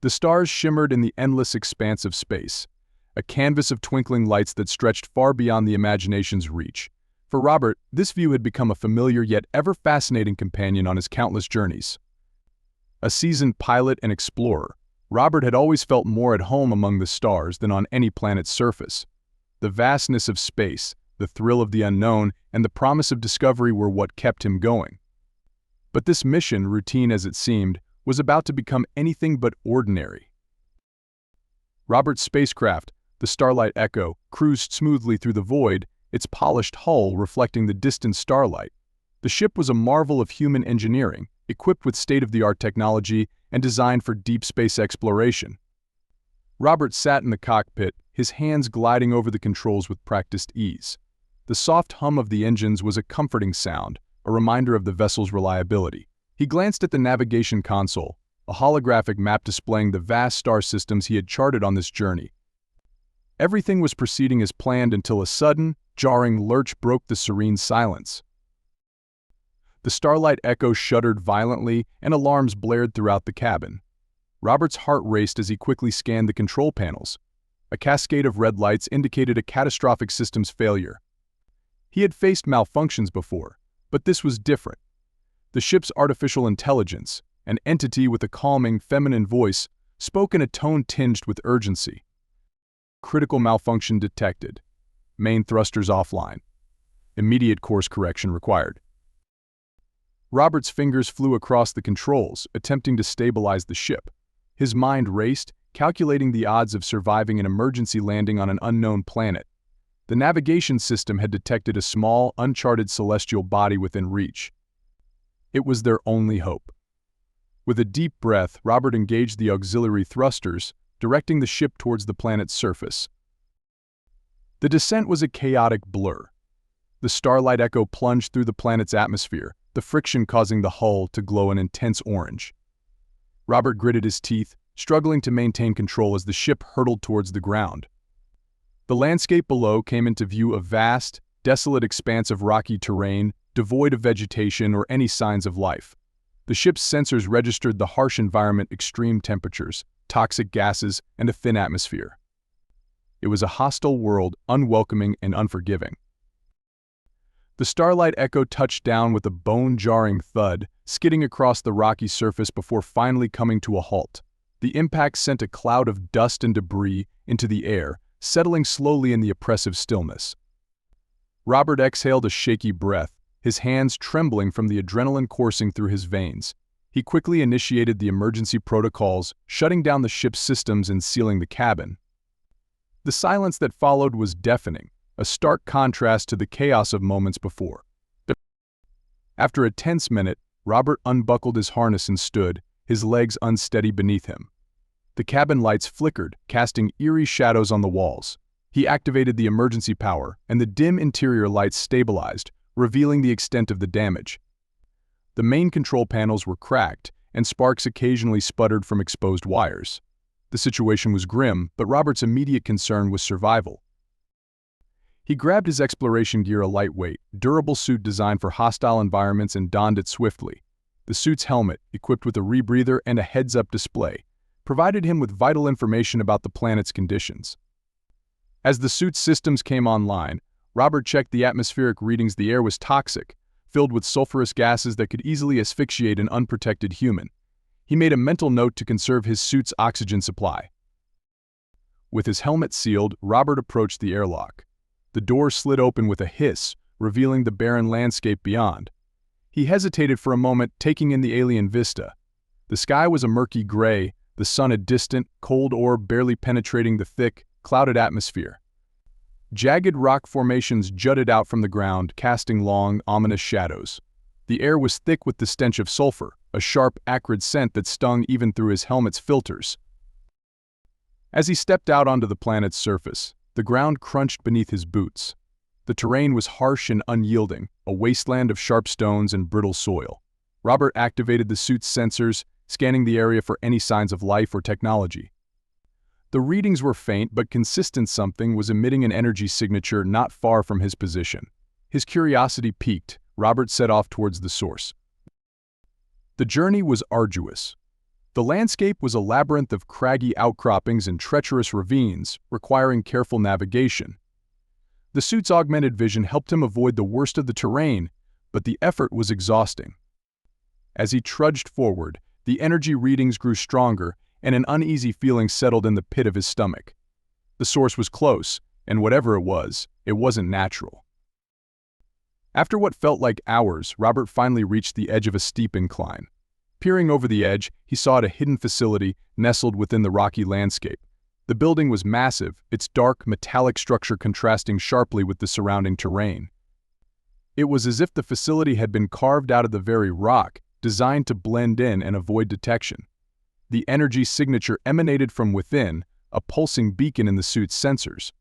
The stars shimmered in the endless expanse of space, a canvas of twinkling lights that stretched far beyond the imagination's reach. For Robert, this view had become a familiar yet ever-fascinating companion on his countless journeys. A seasoned pilot and explorer, Robert had always felt more at home among the stars than on any planet's surface. The vastness of space, the thrill of the unknown, and the promise of discovery were what kept him going. But this mission, routine as it seemed, was about to become anything but ordinary. Robert's spacecraft, the Starlight Echo, cruised smoothly through the void, its polished hull reflecting the distant starlight. The ship was a marvel of human engineering, equipped with state-of-the-art technology and designed for deep space exploration. Robert sat in the cockpit, his hands gliding over the controls with practiced ease. The soft hum of the engines was a comforting sound, a reminder of the vessel's reliability. He glanced at the navigation console, a holographic map displaying the vast star systems he had charted on this journey. Everything was proceeding as planned until a sudden, jarring lurch broke the serene silence. The Starlight Echo shuddered violently and alarms blared throughout the cabin. Robert's heart raced as he quickly scanned the control panels. A cascade of red lights indicated a catastrophic systems failure. He had faced malfunctions before, but this was different. The ship's artificial intelligence, an entity with a calming, feminine voice, spoke in a tone tinged with urgency. Critical malfunction detected. Main thrusters offline. Immediate course correction required. Robert's fingers flew across the controls, attempting to stabilize the ship. His mind raced, calculating the odds of surviving an emergency landing on an unknown planet. The navigation system had detected a small, uncharted celestial body within reach. It was their only hope. With a deep breath, Robert engaged the auxiliary thrusters, directing the ship towards the planet's surface. The descent was a chaotic blur. The Starlight Echo plunged through the planet's atmosphere, the friction causing the hull to glow an intense orange. Robert gritted his teeth, struggling to maintain control as the ship hurtled towards the ground. The landscape below came into view, a vast, desolate expanse of rocky terrain, devoid of vegetation or any signs of life. The ship's sensors registered the harsh environment, extreme temperatures, toxic gases, and a thin atmosphere. It was a hostile world, unwelcoming and unforgiving. The Starlight Echo touched down with a bone-jarring thud, skidding across the rocky surface before finally coming to a halt. The impact sent a cloud of dust and debris into the air, settling slowly in the oppressive stillness. Robert exhaled a shaky breath, his hands trembling from the adrenaline coursing through his veins. He quickly initiated the emergency protocols, shutting down the ship's systems and sealing the cabin. The silence that followed was deafening, a stark contrast to the chaos of moments before. After a tense minute, Robert unbuckled his harness and stood, his legs unsteady beneath him. The cabin lights flickered, casting eerie shadows on the walls. He activated the emergency power, and the dim interior lights stabilized, revealing the extent of the damage. The main control panels were cracked, and sparks occasionally sputtered from exposed wires. The situation was grim, but Robert's immediate concern was survival. He grabbed his exploration gear, a lightweight, durable suit designed for hostile environments, and donned it swiftly. The suit's helmet, equipped with a rebreather and a heads-up display, provided him with vital information about the planet's conditions. As the suit's systems came online, Robert checked the atmospheric readings. The air was toxic, filled with sulfurous gases that could easily asphyxiate an unprotected human. He made a mental note to conserve his suit's oxygen supply. With his helmet sealed, Robert approached the airlock. The door slid open with a hiss, revealing the barren landscape beyond. He hesitated for a moment, taking in the alien vista. The sky was a murky gray, the sun a distant, cold orb barely penetrating the thick, clouded atmosphere. Jagged rock formations jutted out from the ground, casting long, ominous shadows. The air was thick with the stench of sulfur, a sharp, acrid scent that stung even through his helmet's filters. As he stepped out onto the planet's surface, the ground crunched beneath his boots. The terrain was harsh and unyielding, a wasteland of sharp stones and brittle soil. Robert activated the suit's sensors, scanning the area for any signs of life or technology. The readings were faint but consistent. Something was emitting an energy signature not far from his position. His curiosity piqued. Robert set off towards the source. The journey was arduous. The landscape was a labyrinth of craggy outcroppings and treacherous ravines, requiring careful navigation. The suit's augmented vision helped him avoid the worst of the terrain, but the effort was exhausting. As he trudged forward, the energy readings grew stronger, and an uneasy feeling settled in the pit of his stomach. The source was close, and whatever it wasn't natural. After what felt like hours, Robert finally reached the edge of a steep incline. Peering over the edge, he saw a hidden facility nestled within the rocky landscape. The building was massive, its dark, metallic structure contrasting sharply with the surrounding terrain. It was as if the facility had been carved out of the very rock, designed to blend in and avoid detection. The energy signature emanated from within, a pulsing beacon in the suit's sensors.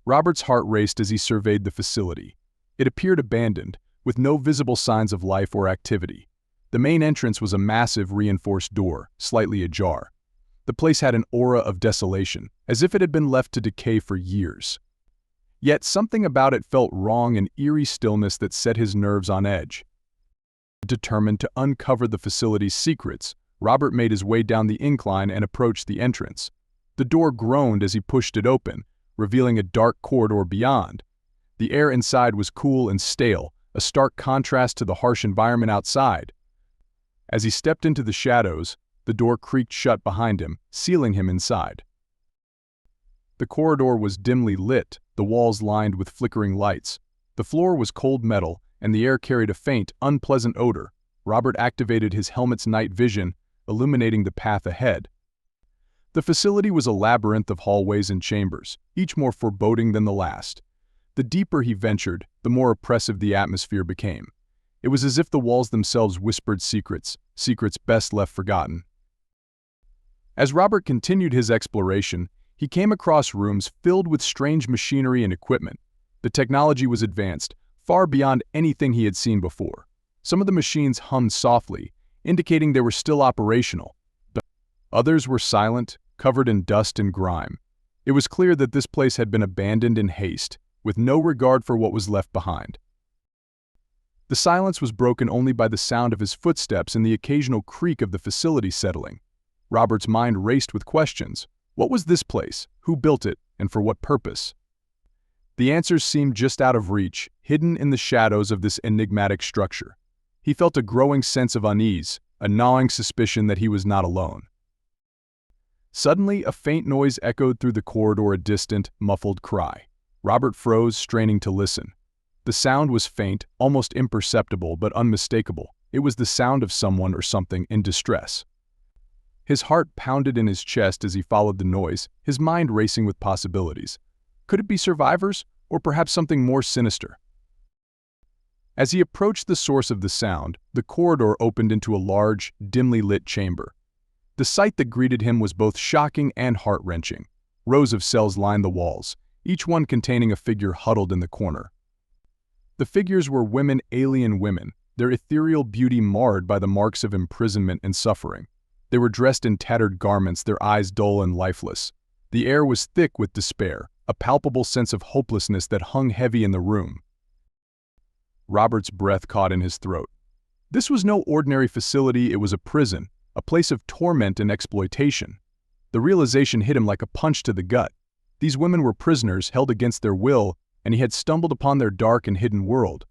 Robert's heart raced as he surveyed the facility. It appeared abandoned, with no visible signs of life or activity. The main entrance was a massive reinforced door, slightly ajar. The place had an aura of desolation, as if it had been left to decay for years. Yet something about it felt wrong, an eerie stillness that set his nerves on edge. Determined to uncover the facility's secrets, Robert made his way down the incline and approached the entrance. The door groaned as he pushed it open, revealing a dark corridor beyond. The air inside was cool and stale, a stark contrast to the harsh environment outside. As he stepped into the shadows, the door creaked shut behind him, sealing him inside. The corridor was dimly lit, the walls lined with flickering lights. The floor was cold metal, and the air carried a faint, unpleasant odor. Robert activated his helmet's night vision, illuminating the path ahead. The facility was a labyrinth of hallways and chambers, each more foreboding than the last. The deeper he ventured, the more oppressive the atmosphere became. It was as if the walls themselves whispered secrets best left forgotten. As Robert continued his exploration, he came across rooms filled with strange machinery and equipment. The technology was advanced, far beyond anything he had seen before. Some of the machines hummed softly, indicating they were still operational. Others were silent, covered in dust and grime. It was clear that this place had been abandoned in haste, with no regard for what was left behind. The silence was broken only by the sound of his footsteps and the occasional creak of the facility settling. Robert's mind raced with questions. What was this place? Who built it? And for what purpose? The answers seemed just out of reach, hidden in the shadows of this enigmatic structure. He felt a growing sense of unease, a gnawing suspicion that he was not alone. Suddenly, a faint noise echoed through the corridor, a distant, muffled cry. Robert froze, straining to listen. The sound was faint, almost imperceptible, but unmistakable. It was the sound of someone or something in distress. His heart pounded in his chest as he followed the noise, his mind racing with possibilities. Could it be survivors, or perhaps something more sinister? As he approached the source of the sound, the corridor opened into a large, dimly lit chamber. The sight that greeted him was both shocking and heart-wrenching. Rows of cells lined the walls, each one containing a figure huddled in the corner. The figures were alien women, their ethereal beauty marred by the marks of imprisonment and suffering. They were dressed in tattered garments, their eyes dull and lifeless. The air was thick with despair, a palpable sense of hopelessness that hung heavy in the room. Robert's breath caught in his throat. This was no ordinary facility, it was a prison, a place of torment and exploitation. The realization hit him like a punch to the gut. These women were prisoners, held against their will, and he had stumbled upon their dark and hidden world.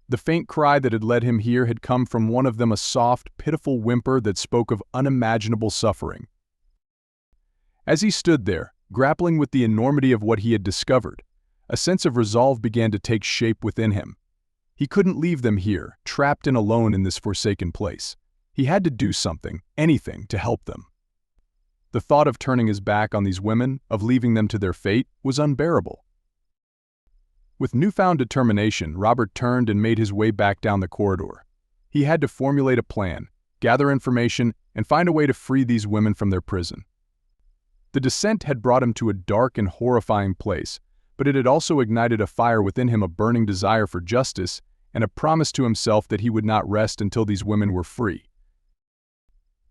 The faint cry that had led him here had come from one of them, a soft, pitiful whimper that spoke of unimaginable suffering. As he stood there, grappling with the enormity of what he had discovered, a sense of resolve began to take shape within him. He couldn't leave them here, trapped and alone in this forsaken place. He had to do something, anything, to help them. The thought of turning his back on these women, of leaving them to their fate, was unbearable. With newfound determination, Robert turned and made his way back down the corridor. He had to formulate a plan, gather information, and find a way to free these women from their prison. The descent had brought him to a dark and horrifying place, but it had also ignited a fire within him, a burning desire for justice, and a promise to himself that he would not rest until these women were free.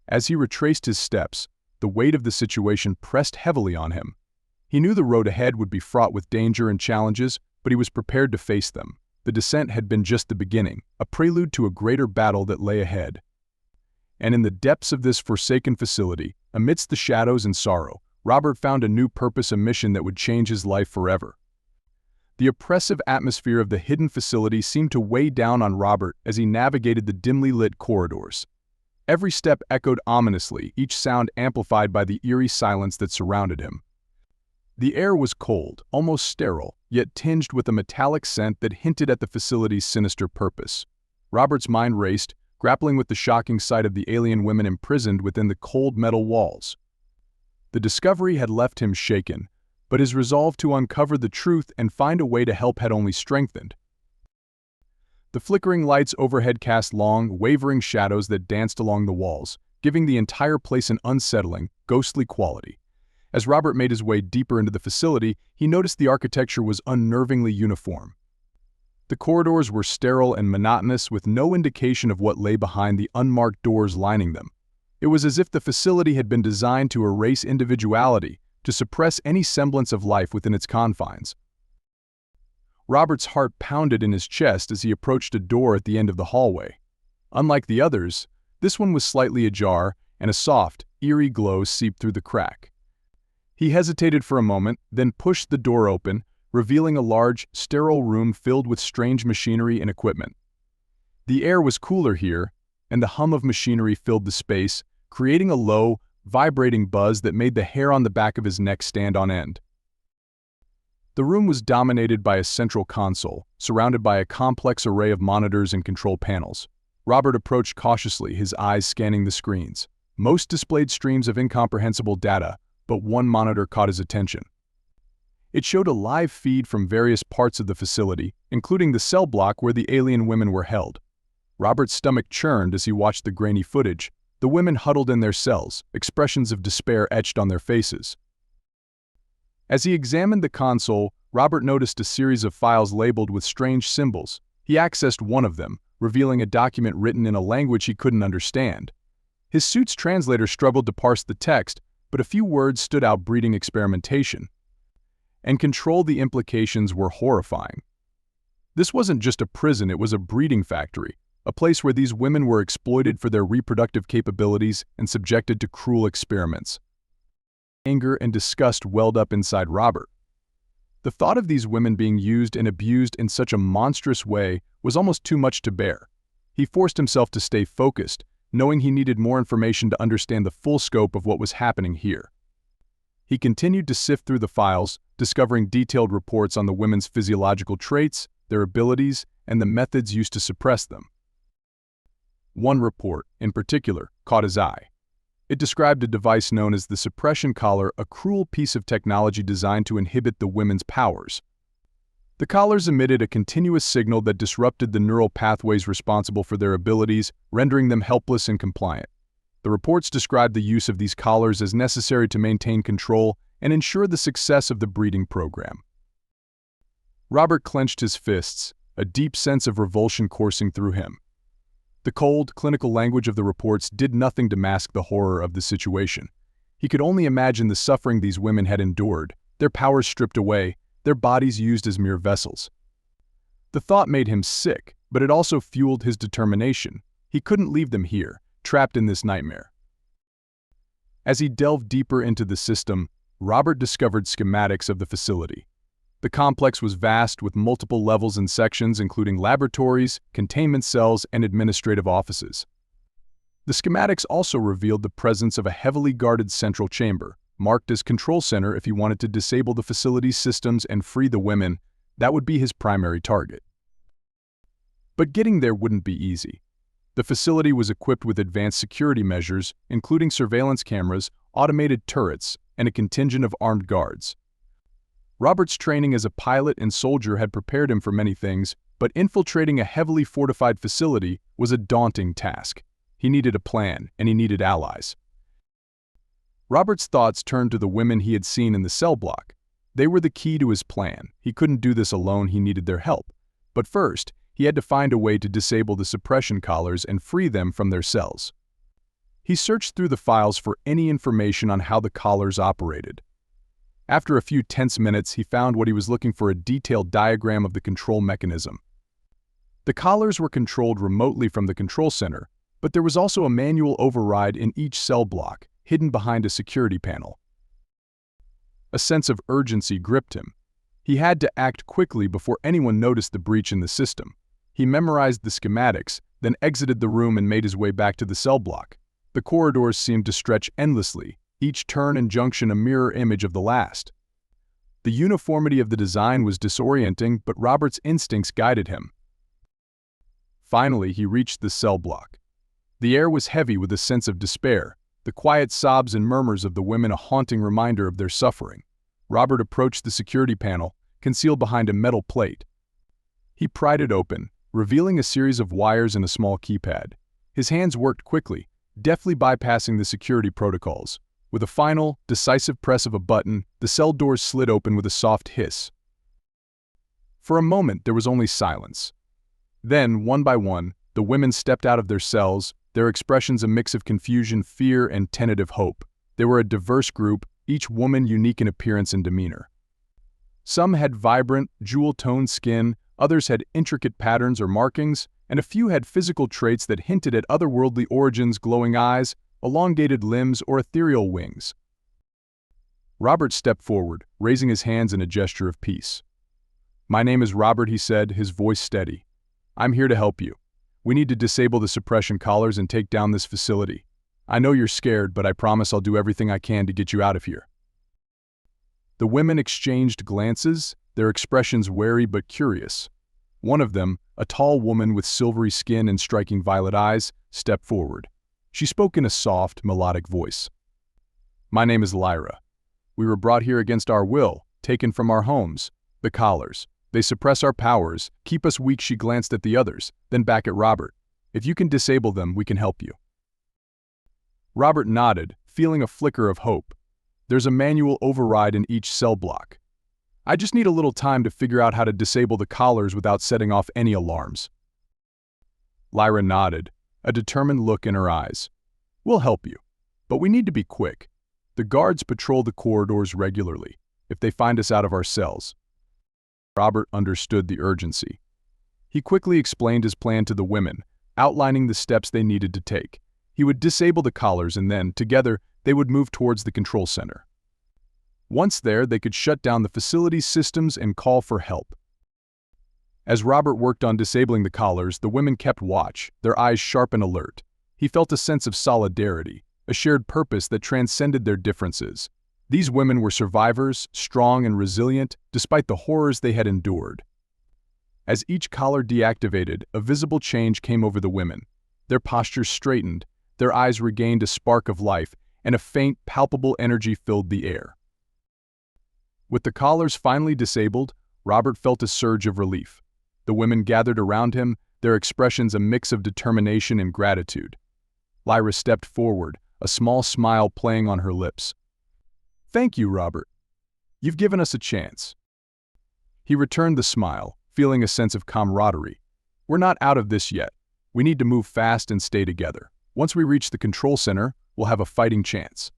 As he retraced his steps, the weight of the situation pressed heavily on him. He knew the road ahead would be fraught with danger and challenges, but he was prepared to face them. The descent had been just the beginning, a prelude to a greater battle that lay ahead. And in the depths of this forsaken facility, amidst the shadows and sorrow, Robert found a new purpose, a mission that would change his life forever. The oppressive atmosphere of the hidden facility seemed to weigh down on Robert as he navigated the dimly lit corridors. Every step echoed ominously, each sound amplified by the eerie silence that surrounded him. The air was cold, almost sterile, yet tinged with a metallic scent that hinted at the facility's sinister purpose. Robert's mind raced, grappling with the shocking sight of the alien women imprisoned within the cold metal walls. The discovery had left him shaken, but his resolve to uncover the truth and find a way to help had only strengthened. The flickering lights overhead cast long, wavering shadows that danced along the walls, giving the entire place an unsettling, ghostly quality. As Robert made his way deeper into the facility, he noticed the architecture was unnervingly uniform. The corridors were sterile and monotonous, with no indication of what lay behind the unmarked doors lining them. It was as if the facility had been designed to erase individuality, to suppress any semblance of life within its confines. Robert's heart pounded in his chest as he approached a door at the end of the hallway. Unlike the others, this one was slightly ajar, and a soft, eerie glow seeped through the crack. He hesitated for a moment, then pushed the door open, revealing a large, sterile room filled with strange machinery and equipment. The air was cooler here, and the hum of machinery filled the space, creating a low, vibrating buzz that made the hair on the back of his neck stand on end. The room was dominated by a central console, surrounded by a complex array of monitors and control panels. Robert approached cautiously, his eyes scanning the screens. Most displayed streams of incomprehensible data, but one monitor caught his attention. It showed a live feed from various parts of the facility, including the cell block where the alien women were held. Robert's stomach churned as he watched the grainy footage, the women huddled in their cells, expressions of despair etched on their faces. As he examined the console, Robert noticed a series of files labeled with strange symbols. He accessed one of them, revealing a document written in a language he couldn't understand. His suit's translator struggled to parse the text, but a few words stood out, breeding experimentation. And control, the implications were horrifying. This wasn't just a prison, it was a breeding factory, a place where these women were exploited for their reproductive capabilities and subjected to cruel experiments. Anger and disgust welled up inside Robert. The thought of these women being used and abused in such a monstrous way was almost too much to bear. He forced himself to stay focused, knowing he needed more information to understand the full scope of what was happening here. He continued to sift through the files, discovering detailed reports on the women's physiological traits, their abilities, and the methods used to suppress them. One report, in particular, caught his eye. It described a device known as the suppression collar, a cruel piece of technology designed to inhibit the women's powers. The collars emitted a continuous signal that disrupted the neural pathways responsible for their abilities, rendering them helpless and compliant. The reports described the use of these collars as necessary to maintain control and ensure the success of the breeding program. Robert clenched his fists, a deep sense of revulsion coursing through him. The cold, clinical language of the reports did nothing to mask the horror of the situation. He could only imagine the suffering these women had endured, their powers stripped away, their bodies used as mere vessels. The thought made him sick, but it also fueled his determination. He couldn't leave them here, trapped in this nightmare. As he delved deeper into the system, Robert discovered schematics of the facility. The complex was vast, with multiple levels and sections including laboratories, containment cells, and administrative offices. The schematics also revealed the presence of a heavily guarded central chamber, marked as Control Center. If he wanted to disable the facility's systems and free the women, that would be his primary target. But getting there wouldn't be easy. The facility was equipped with advanced security measures, including surveillance cameras, automated turrets, and a contingent of armed guards. Robert's training as a pilot and soldier had prepared him for many things, but infiltrating a heavily fortified facility was a daunting task. He needed a plan, and he needed allies. Robert's thoughts turned to the women he had seen in the cell block. They were the key to his plan. He couldn't do this alone, he needed their help. But first, he had to find a way to disable the suppression collars and free them from their cells. He searched through the files for any information on how the collars operated. After a few tense minutes, he found what he was looking for: a detailed diagram of the control mechanism. The collars were controlled remotely from the control center, But there was also a manual override in each cell block, hidden behind a security panel. A sense of urgency gripped him. He had to act quickly before anyone noticed the breach in the system. He memorized the schematics, then exited the room and made his way back to the cell block. The corridors seemed to stretch endlessly, each turn and junction a mirror image of the last. The uniformity of the design was disorienting, but Robert's instincts guided him. Finally, he reached the cell block. The air was heavy with a sense of despair, the quiet sobs and murmurs of the women a haunting reminder of their suffering. Robert approached the security panel, concealed behind a metal plate. He pried it open, revealing a series of wires and a small keypad. His hands worked quickly, deftly bypassing the security protocols. With a final, decisive press of a button, the cell doors slid open with a soft hiss. For a moment, there was only silence. Then, one by one, the women stepped out of their cells, their expressions a mix of confusion, fear, and tentative hope. They were a diverse group, each woman unique in appearance and demeanor. Some had vibrant, jewel-toned skin, others had intricate patterns or markings, and a few had physical traits that hinted at otherworldly origins: glowing eyes, elongated limbs, or ethereal wings. Robert stepped forward, raising his hands in a gesture of peace. "My name is Robert," he said, his voice steady. "I'm here to help you. We need to disable the suppression collars and take down this facility. I know you're scared, but I promise I'll do everything I can to get you out of here." The women exchanged glances, their expressions wary but curious. One of them, a tall woman with silvery skin and striking violet eyes, stepped forward. She spoke in a soft, melodic voice. "My name is Lyra. We were brought here against our will, taken from our homes. The collars. They suppress our powers, keep us weak." She glanced at the others, then back at Robert. "If you can disable them, we can help you." Robert nodded, feeling a flicker of hope. "There's a manual override in each cell block. I just need a little time to figure out how to disable the collars without setting off any alarms." Lyra nodded, a determined look in her eyes. "We'll help you, but we need to be quick. The guards patrol the corridors regularly. If they find us out of our cells..." Robert understood the urgency. He quickly explained his plan to the women, outlining the steps they needed to take. He would disable the collars and then, together, they would move towards the control center. Once there, they could shut down the facility's systems and call for help. As Robert worked on disabling the collars, the women kept watch, their eyes sharp and alert. He felt a sense of solidarity, a shared purpose that transcended their differences. These women were survivors, strong and resilient, despite the horrors they had endured. As each collar deactivated, a visible change came over the women. Their postures straightened, their eyes regained a spark of life, and a faint, palpable energy filled the air. With the collars finally disabled, Robert felt a surge of relief. The women gathered around him, their expressions a mix of determination and gratitude. Lyra stepped forward, a small smile playing on her lips. "Thank you, Robert. You've given us a chance." He returned the smile, feeling a sense of camaraderie. "We're not out of this yet. We need to move fast and stay together. Once we reach the control center, we'll have a fighting chance."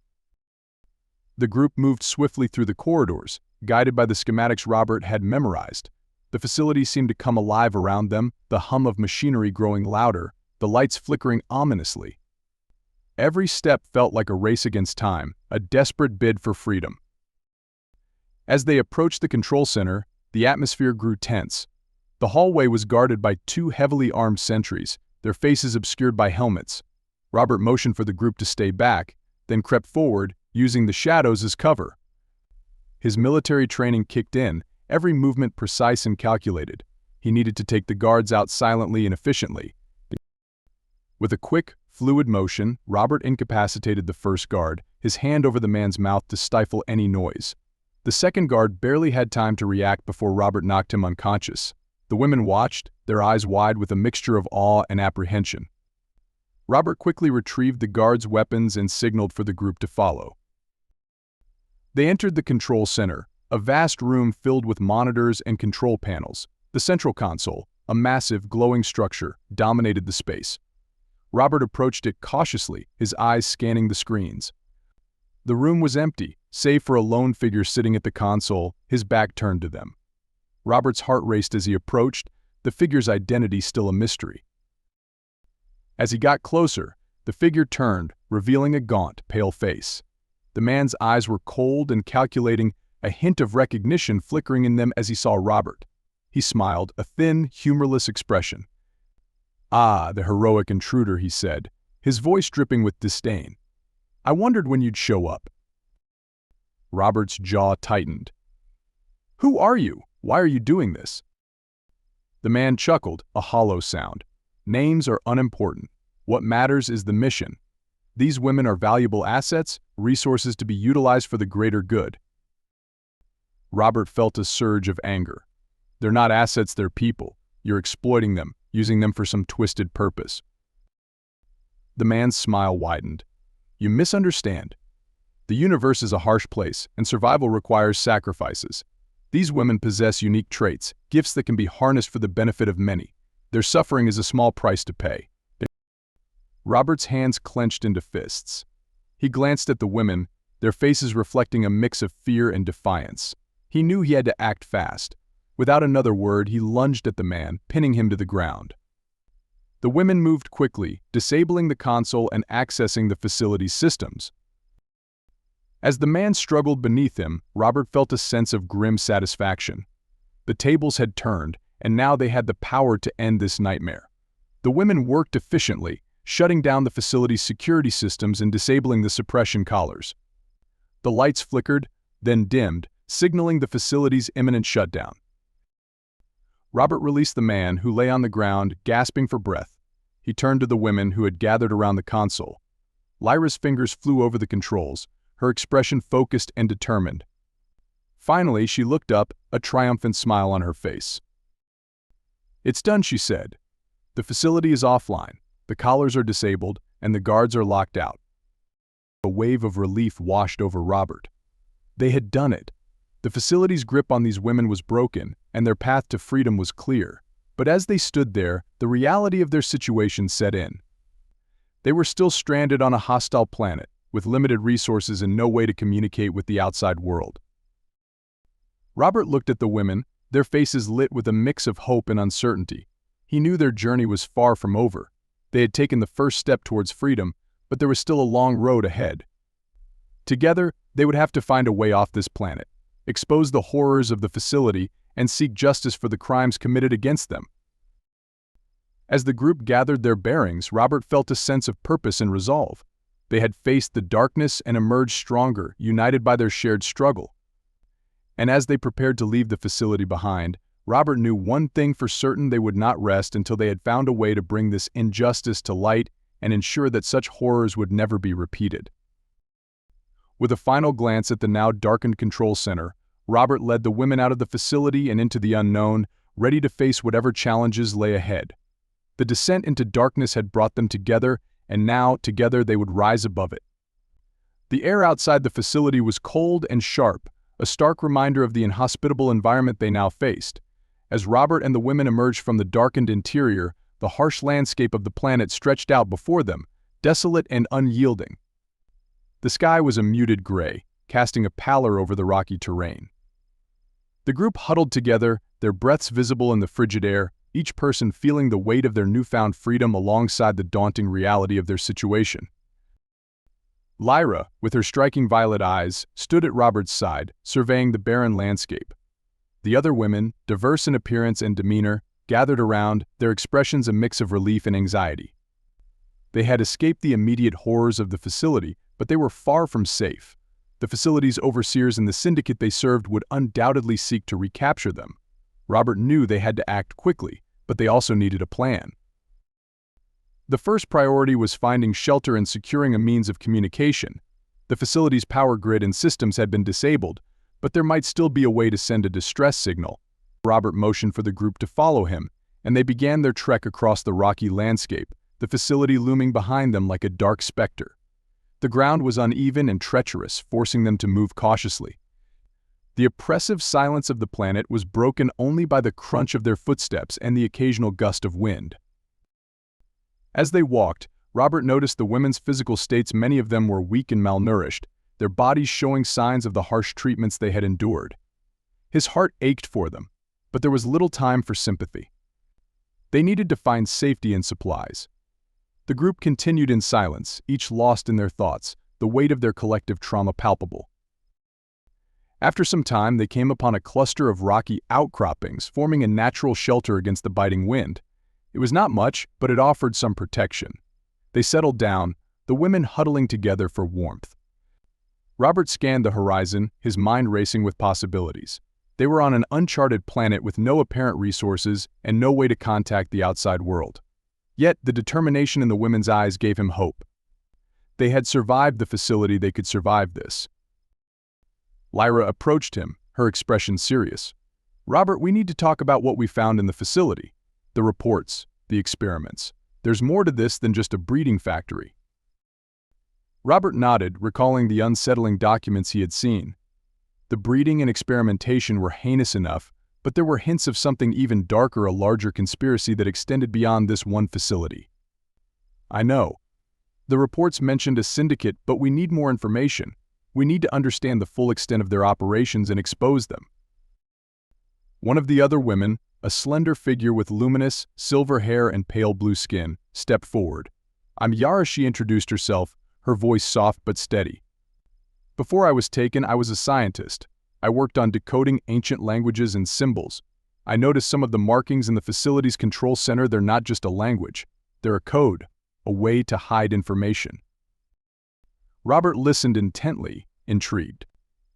The group moved swiftly through the corridors, guided by the schematics Robert had memorized. The facility seemed to come alive around them, the hum of machinery growing louder, the lights flickering ominously. Every step felt like a race against time, a desperate bid for freedom. As they approached the control center, the atmosphere grew tense. The hallway was guarded by two heavily armed sentries, their faces obscured by helmets. Robert motioned for the group to stay back, then crept forward, using the shadows as cover. His military training kicked in, every movement precise and calculated. He needed to take the guards out silently and efficiently. With a quick, fluid motion, Robert incapacitated the first guard, his hand over the man's mouth to stifle any noise. The second guard barely had time to react before Robert knocked him unconscious. The women watched, their eyes wide with a mixture of awe and apprehension. Robert quickly retrieved the guards' weapons and signaled for the group to follow. They entered the control center, a vast room filled with monitors and control panels. The central console, a massive, glowing structure, dominated the space. Robert approached it cautiously, his eyes scanning the screens. The room was empty, save for a lone figure sitting at the console, his back turned to them. Robert's heart raced as he approached, the figure's identity still a mystery. As he got closer, the figure turned, revealing a gaunt, pale face. The man's eyes were cold and calculating, a hint of recognition flickering in them as he saw Robert. He smiled, a thin, humorless expression. "Ah, the heroic intruder," he said, his voice dripping with disdain. "I wondered when you'd show up." Robert's jaw tightened. "Who are you? Why are you doing this?" The man chuckled, a hollow sound. "Names are unimportant. What matters is the mission. These women are valuable assets, resources to be utilized for the greater good." Robert felt a surge of anger. "They're not assets, they're people. You're exploiting them, using them for some twisted purpose." The man's smile widened. "You misunderstand. The universe is a harsh place, and survival requires sacrifices. These women possess unique traits, gifts that can be harnessed for the benefit of many. Their suffering is a small price to pay." Robert's hands clenched into fists. He glanced at the women, their faces reflecting a mix of fear and defiance. He knew he had to act fast. Without another word, he lunged at the man, pinning him to the ground. The women moved quickly, disabling the console and accessing the facility's systems. As the man struggled beneath him, Robert felt a sense of grim satisfaction. The tables had turned, and now they had the power to end this nightmare. The women worked efficiently, shutting down the facility's security systems and disabling the suppression collars. The lights flickered, then dimmed, signaling the facility's imminent shutdown. Robert released the man, who lay on the ground, gasping for breath. He turned to the women who had gathered around the console. Lyra's fingers flew over the controls, her expression focused and determined. Finally, she looked up, a triumphant smile on her face. "It's done," she said. "The facility is offline, the collars are disabled, and the guards are locked out." A wave of relief washed over Robert. They had done it. The facility's grip on these women was broken, and their path to freedom was clear. But as they stood there, the reality of their situation set in. They were still stranded on a hostile planet, with limited resources and no way to communicate with the outside world. Robert looked at the women, their faces lit with a mix of hope and uncertainty. He knew their journey was far from over. They had taken the first step towards freedom, but there was still a long road ahead. Together, they would have to find a way off this planet, expose the horrors of the facility, and seek justice for the crimes committed against them. As the group gathered their bearings, Robert felt a sense of purpose and resolve. They had faced the darkness and emerged stronger, united by their shared struggle. And as they prepared to leave the facility behind, Robert knew one thing for certain: they would not rest until they had found a way to bring this injustice to light and ensure that such horrors would never be repeated. With a final glance at the now darkened control center, Robert led the women out of the facility and into the unknown, ready to face whatever challenges lay ahead. The descent into darkness had brought them together, and now, together, they would rise above it. The air outside the facility was cold and sharp, a stark reminder of the inhospitable environment they now faced. As Robert and the women emerged from the darkened interior, the harsh landscape of the planet stretched out before them, desolate and unyielding. The sky was a muted gray, casting a pallor over the rocky terrain. The group huddled together, their breaths visible in the frigid air, each person feeling the weight of their newfound freedom alongside the daunting reality of their situation. Lyra, with her striking violet eyes, stood at Robert's side, surveying the barren landscape. The other women, diverse in appearance and demeanor, gathered around, their expressions a mix of relief and anxiety. They had escaped the immediate horrors of the facility, but they were far from safe. The facility's overseers and the syndicate they served would undoubtedly seek to recapture them. Robert knew they had to act quickly, but they also needed a plan. The first priority was finding shelter and securing a means of communication. The facility's power grid and systems had been disabled, but there might still be a way to send a distress signal. Robert motioned for the group to follow him, and they began their trek across the rocky landscape, the facility looming behind them like a dark specter. The ground was uneven and treacherous, forcing them to move cautiously. The oppressive silence of the planet was broken only by the crunch of their footsteps and the occasional gust of wind. As they walked, Robert noticed the women's physical states. Many of them were weak and malnourished, their bodies showing signs of the harsh treatments they had endured. His heart ached for them, but there was little time for sympathy. They needed to find safety and supplies. The group continued in silence, each lost in their thoughts, the weight of their collective trauma palpable. After some time, they came upon a cluster of rocky outcroppings, forming a natural shelter against the biting wind. It was not much, but it offered some protection. They settled down, the women huddling together for warmth. Robert scanned the horizon, his mind racing with possibilities. They were on an uncharted planet with no apparent resources and no way to contact the outside world. Yet, the determination in the women's eyes gave him hope. They had survived the facility, they could survive this. Lyra approached him, her expression serious. "Robert, we need to talk about what we found in the facility. The reports, the experiments. There's more to this than just a breeding factory." Robert nodded, recalling the unsettling documents he had seen. The breeding and experimentation were heinous enough, but there were hints of something even darker, a larger conspiracy that extended beyond this one facility. "I know. The reports mentioned a syndicate, but we need more information. We need to understand the full extent of their operations and expose them." One of the other women, a slender figure with luminous, silver hair and pale blue skin, stepped forward. "I'm Yara," she introduced herself, her voice soft but steady. "Before I was taken, I was a scientist. I worked on decoding ancient languages and symbols. I noticed some of the markings in the facility's control center. They're not just a language. They're a code, a way to hide information." Robert listened intently, intrigued.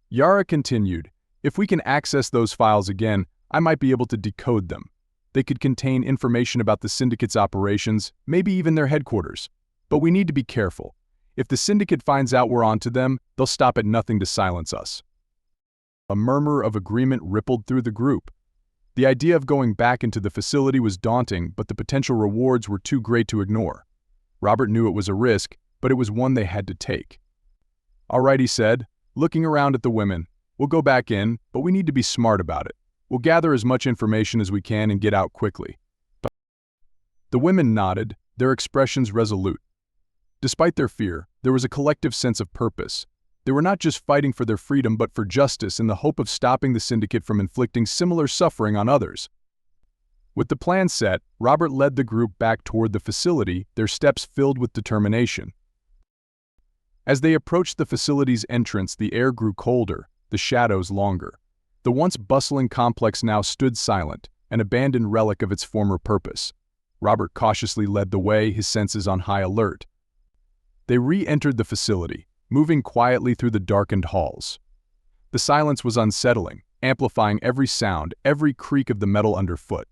Yara continued, "If we can access those files again, I might be able to decode them. They could contain information about the syndicate's operations, maybe even their headquarters. But we need to be careful. If the syndicate finds out we're onto them, they'll stop at nothing to silence us." A murmur of agreement rippled through the group. The idea of going back into the facility was daunting, but the potential rewards were too great to ignore. Robert knew it was a risk, but it was one they had to take. "All right," he said, looking around at the women. "We'll go back in, but we need to be smart about it. We'll gather as much information as we can and get out quickly." The women nodded, their expressions resolute. Despite their fear, there was a collective sense of purpose. They were not just fighting for their freedom but for justice in the hope of stopping the syndicate from inflicting similar suffering on others. With the plan set, Robert led the group back toward the facility, their steps filled with determination. As they approached the facility's entrance, the air grew colder, the shadows longer. The once bustling complex now stood silent, an abandoned relic of its former purpose. Robert cautiously led the way, his senses on high alert. They re-entered the facility, moving quietly through the darkened halls. The silence was unsettling, amplifying every sound, every creak of the metal underfoot.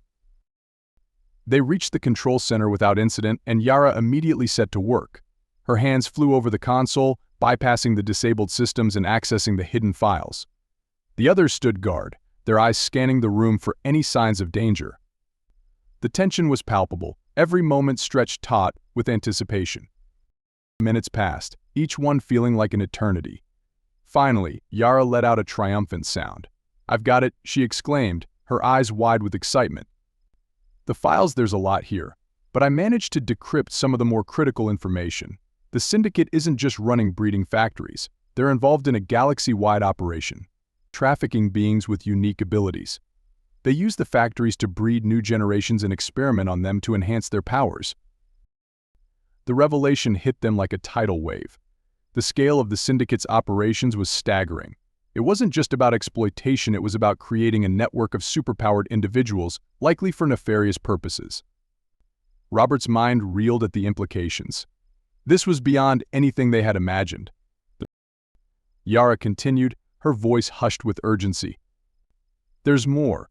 They reached the control center without incident, and Yara immediately set to work. Her hands flew over the console, bypassing the disabled systems and accessing the hidden files. The others stood guard, their eyes scanning the room for any signs of danger. The tension was palpable, every moment stretched taut with anticipation. Minutes passed, each one feeling like an eternity. Finally, Yara let out a triumphant sound. "I've got it," she exclaimed, her eyes wide with excitement. "The files, there's a lot here, but I managed to decrypt some of the more critical information. The syndicate isn't just running breeding factories. They're involved in a galaxy-wide operation, trafficking beings with unique abilities. They use the factories to breed new generations and experiment on them to enhance their powers." The revelation hit them like a tidal wave. The scale of the syndicate's operations was staggering. It wasn't just about exploitation, it was about creating a network of superpowered individuals, likely for nefarious purposes. Robert's mind reeled at the implications. This was beyond anything they had imagined. Yara continued, her voice hushed with urgency. "There's more.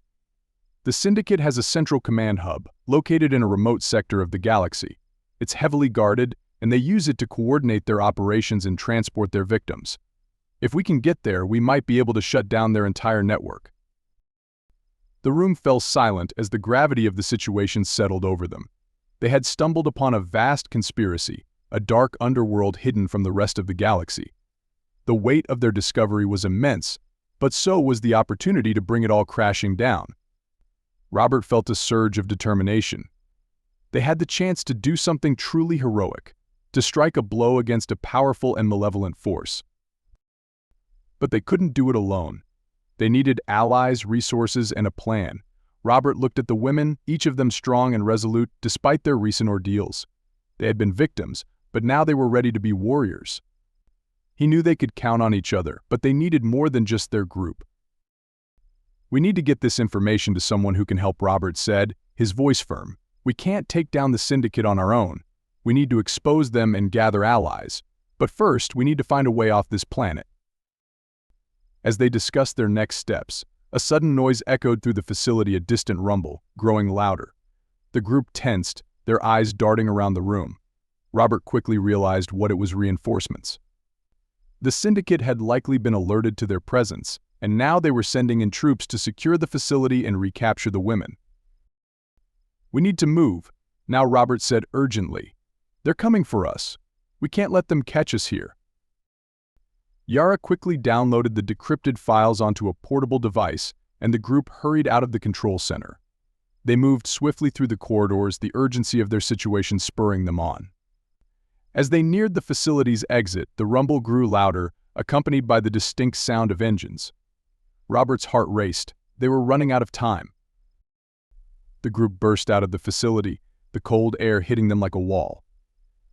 The syndicate has a central command hub, located in a remote sector of the galaxy. It's heavily guarded, and they use it to coordinate their operations and transport their victims. If we can get there, we might be able to shut down their entire network." The room fell silent as the gravity of the situation settled over them. They had stumbled upon a vast conspiracy, a dark underworld hidden from the rest of the galaxy. The weight of their discovery was immense, but so was the opportunity to bring it all crashing down. Robert felt a surge of determination. They had the chance to do something truly heroic, to strike a blow against a powerful and malevolent force. But they couldn't do it alone. They needed allies, resources, and a plan. Robert looked at the women, each of them strong and resolute despite their recent ordeals. They had been victims, but now they were ready to be warriors. He knew they could count on each other, but they needed more than just their group. "We need to get this information to someone who can help," Robert said, his voice firm. "We can't take down the syndicate on our own. We need to expose them and gather allies. But first, we need to find a way off this planet." As they discussed their next steps, a sudden noise echoed through the facility, a distant rumble, growing louder. The group tensed, their eyes darting around the room. Robert quickly realized what it was: reinforcements. The syndicate had likely been alerted to their presence, and now they were sending in troops to secure the facility and recapture the women. "We need to move," now Robert said urgently. "They're coming for us. We can't let them catch us here." Yara quickly downloaded the decrypted files onto a portable device, and the group hurried out of the control center. They moved swiftly through the corridors, the urgency of their situation spurring them on. As they neared the facility's exit, the rumble grew louder, accompanied by the distinct sound of engines. Robert's heart raced. They were running out of time. The group burst out of the facility, the cold air hitting them like a wall.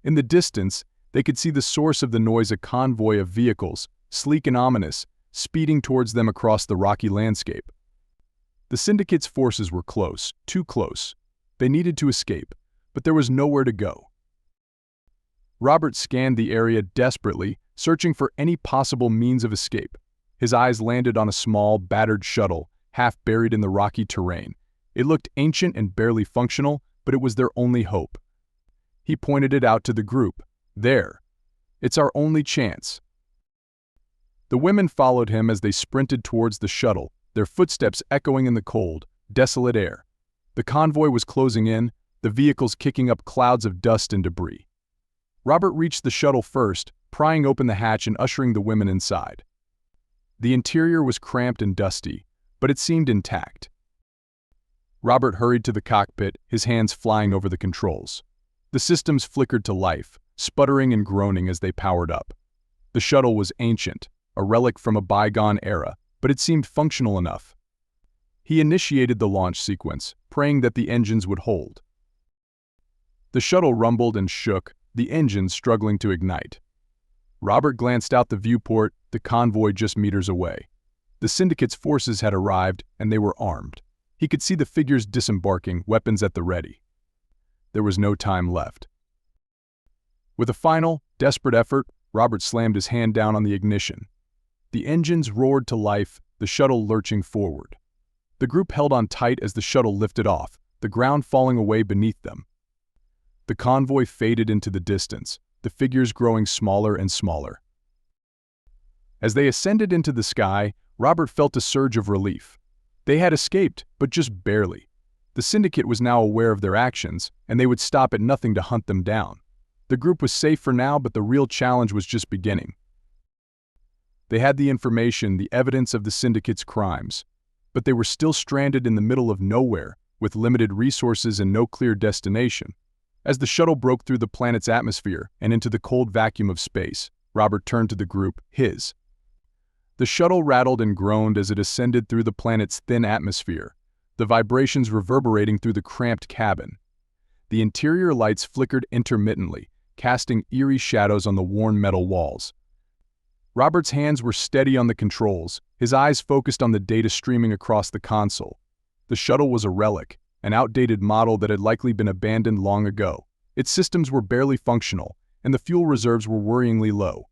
In the distance, they could see the source of the noise: a convoy of vehicles, sleek and ominous, speeding towards them across the rocky landscape. The syndicate's forces were close, too close. They needed to escape, but there was nowhere to go. Robert scanned the area desperately, searching for any possible means of escape. His eyes landed on a small, battered shuttle, half buried in the rocky terrain. It looked ancient and barely functional, but it was their only hope. He pointed it out to the group. "There. It's our only chance." The women followed him as they sprinted towards the shuttle, their footsteps echoing in the cold, desolate air. The convoy was closing in, the vehicles kicking up clouds of dust and debris. Robert reached the shuttle first, prying open the hatch and ushering the women inside. The interior was cramped and dusty, but it seemed intact. Robert hurried to the cockpit, his hands flying over the controls. The systems flickered to life, sputtering and groaning as they powered up. The shuttle was ancient, a relic from a bygone era, but it seemed functional enough. He initiated the launch sequence, praying that the engines would hold. The shuttle rumbled and shook, the engines struggling to ignite. Robert glanced out the viewport, the convoy just meters away. The syndicate's forces had arrived, and they were armed. He could see the figures disembarking, weapons at the ready. There was no time left. With a final, desperate effort, Robert slammed his hand down on the ignition. The engines roared to life, the shuttle lurching forward. The group held on tight as the shuttle lifted off, the ground falling away beneath them. The convoy faded into the distance, the figures growing smaller and smaller. As they ascended into the sky, Robert felt a surge of relief. They had escaped, but just barely. The syndicate was now aware of their actions, and they would stop at nothing to hunt them down. The group was safe for now, but the real challenge was just beginning. They had the information, the evidence of the syndicate's crimes, but they were still stranded in the middle of nowhere, with limited resources and no clear destination. As the shuttle broke through the planet's atmosphere and into the cold vacuum of space, Robert turned to the group, his. The shuttle rattled and groaned as it ascended through the planet's thin atmosphere, the vibrations reverberating through the cramped cabin. The interior lights flickered intermittently, casting eerie shadows on the worn metal walls. Robert's hands were steady on the controls, his eyes focused on the data streaming across the console. The shuttle was a relic, an outdated model that had likely been abandoned long ago. Its systems were barely functional, and the fuel reserves were worryingly low.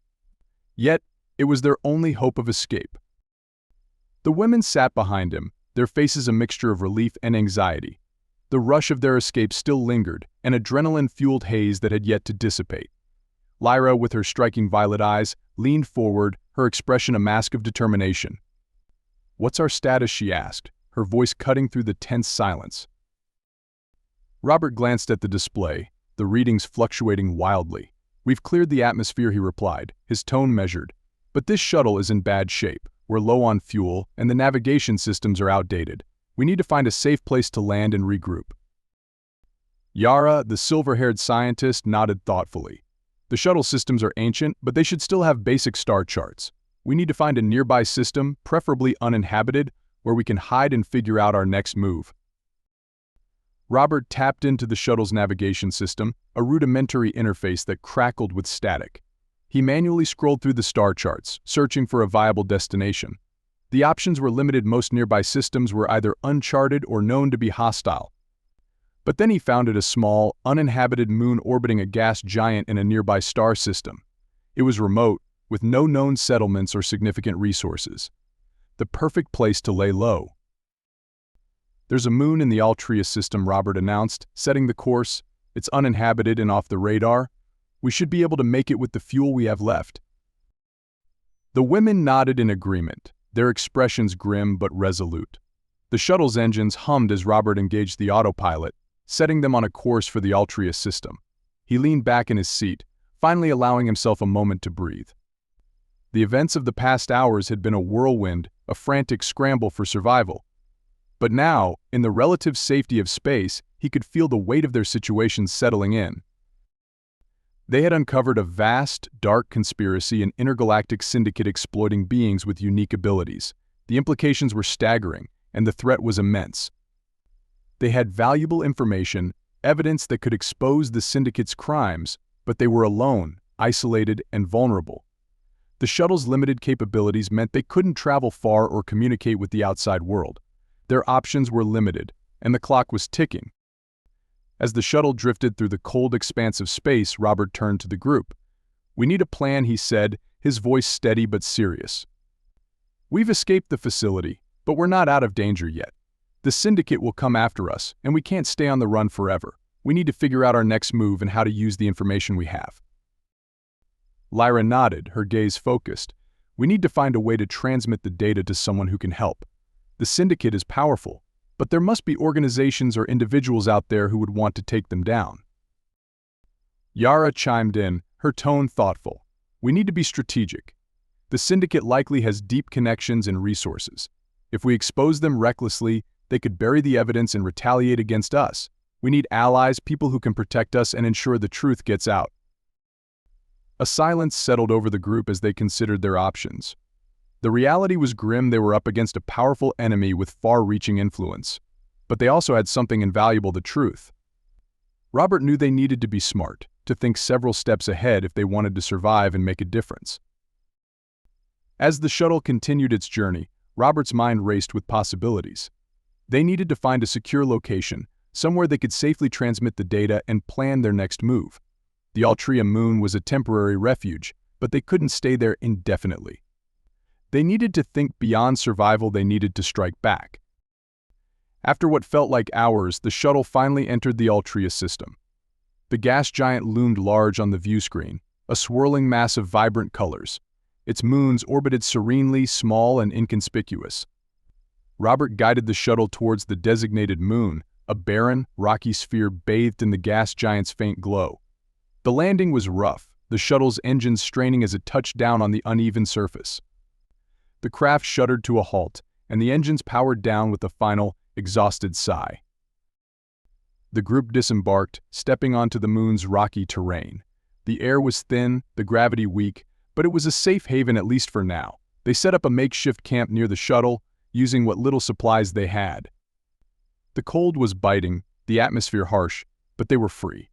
Yet, it was their only hope of escape. The women sat behind him, their faces a mixture of relief and anxiety. The rush of their escape still lingered, an adrenaline-fueled haze that had yet to dissipate. Lyra, with her striking violet eyes, leaned forward, her expression a mask of determination. "What's our status?" she asked, her voice cutting through the tense silence. Robert glanced at the display, the readings fluctuating wildly. "We've cleared the atmosphere," he replied, his tone measured. "But this shuttle is in bad shape. We're low on fuel, and the navigation systems are outdated. We need to find a safe place to land and regroup." Yara, the silver-haired scientist, nodded thoughtfully. "The shuttle systems are ancient, but they should still have basic star charts. We need to find a nearby system, preferably uninhabited, where we can hide and figure out our next move." Robert tapped into the shuttle's navigation system, a rudimentary interface that crackled with static. He manually scrolled through the star charts, searching for a viable destination. The options were limited. Most nearby systems were either uncharted or known to be hostile. But then he found a small, uninhabited moon orbiting a gas giant in a nearby star system. It was remote, with no known settlements or significant resources. The perfect place to lay low. "There's a moon in the Altria system," Robert announced, setting the course. "It's uninhabited and off the radar. We should be able to make it with the fuel we have left." The women nodded in agreement, their expressions grim but resolute. The shuttle's engines hummed as Robert engaged the autopilot, setting them on a course for the Altria system. He leaned back in his seat, finally allowing himself a moment to breathe. The events of the past hours had been a whirlwind, a frantic scramble for survival. But now, in the relative safety of space, he could feel the weight of their situation settling in. They had uncovered a vast, dark conspiracy, an intergalactic syndicate exploiting beings with unique abilities. The implications were staggering, and the threat was immense. They had valuable information, evidence that could expose the syndicate's crimes, but they were alone, isolated, and vulnerable. The shuttle's limited capabilities meant they couldn't travel far or communicate with the outside world. Their options were limited, and the clock was ticking. As the shuttle drifted through the cold expanse of space, Robert turned to the group. "We need a plan," he said, his voice steady but serious. "We've escaped the facility, but we're not out of danger yet. The syndicate will come after us, and we can't stay on the run forever. We need to figure out our next move and how to use the information we have." Lyra nodded, her gaze focused. "We need to find a way to transmit the data to someone who can help. The syndicate is powerful, but there must be organizations or individuals out there who would want to take them down." Yara chimed in, her tone thoughtful. "We need to be strategic. The syndicate likely has deep connections and resources. If we expose them recklessly, they could bury the evidence and retaliate against us. We need allies, people who can protect us and ensure the truth gets out." A silence settled over the group as they considered their options. The reality was grim. They were up against a powerful enemy with far-reaching influence. But they also had something invaluable: the truth. Robert knew they needed to be smart, to think several steps ahead if they wanted to survive and make a difference. As the shuttle continued its journey, Robert's mind raced with possibilities. They needed to find a secure location, somewhere they could safely transmit the data and plan their next move. The Altria moon was a temporary refuge, but they couldn't stay there indefinitely. They needed to think beyond survival. They needed to strike back. After what felt like hours, the shuttle finally entered the Altria system. The gas giant loomed large on the view screen, a swirling mass of vibrant colors. Its moons orbited serenely, small and inconspicuous. Robert guided the shuttle towards the designated moon, a barren, rocky sphere bathed in the gas giant's faint glow. The landing was rough, the shuttle's engines straining as it touched down on the uneven surface. The craft shuddered to a halt, and the engines powered down with a final, exhausted sigh. The group disembarked, stepping onto the moon's rocky terrain. The air was thin, the gravity weak, but it was a safe haven at least for now. They set up a makeshift camp near the shuttle, using what little supplies they had. The cold was biting, the atmosphere harsh, but they were free.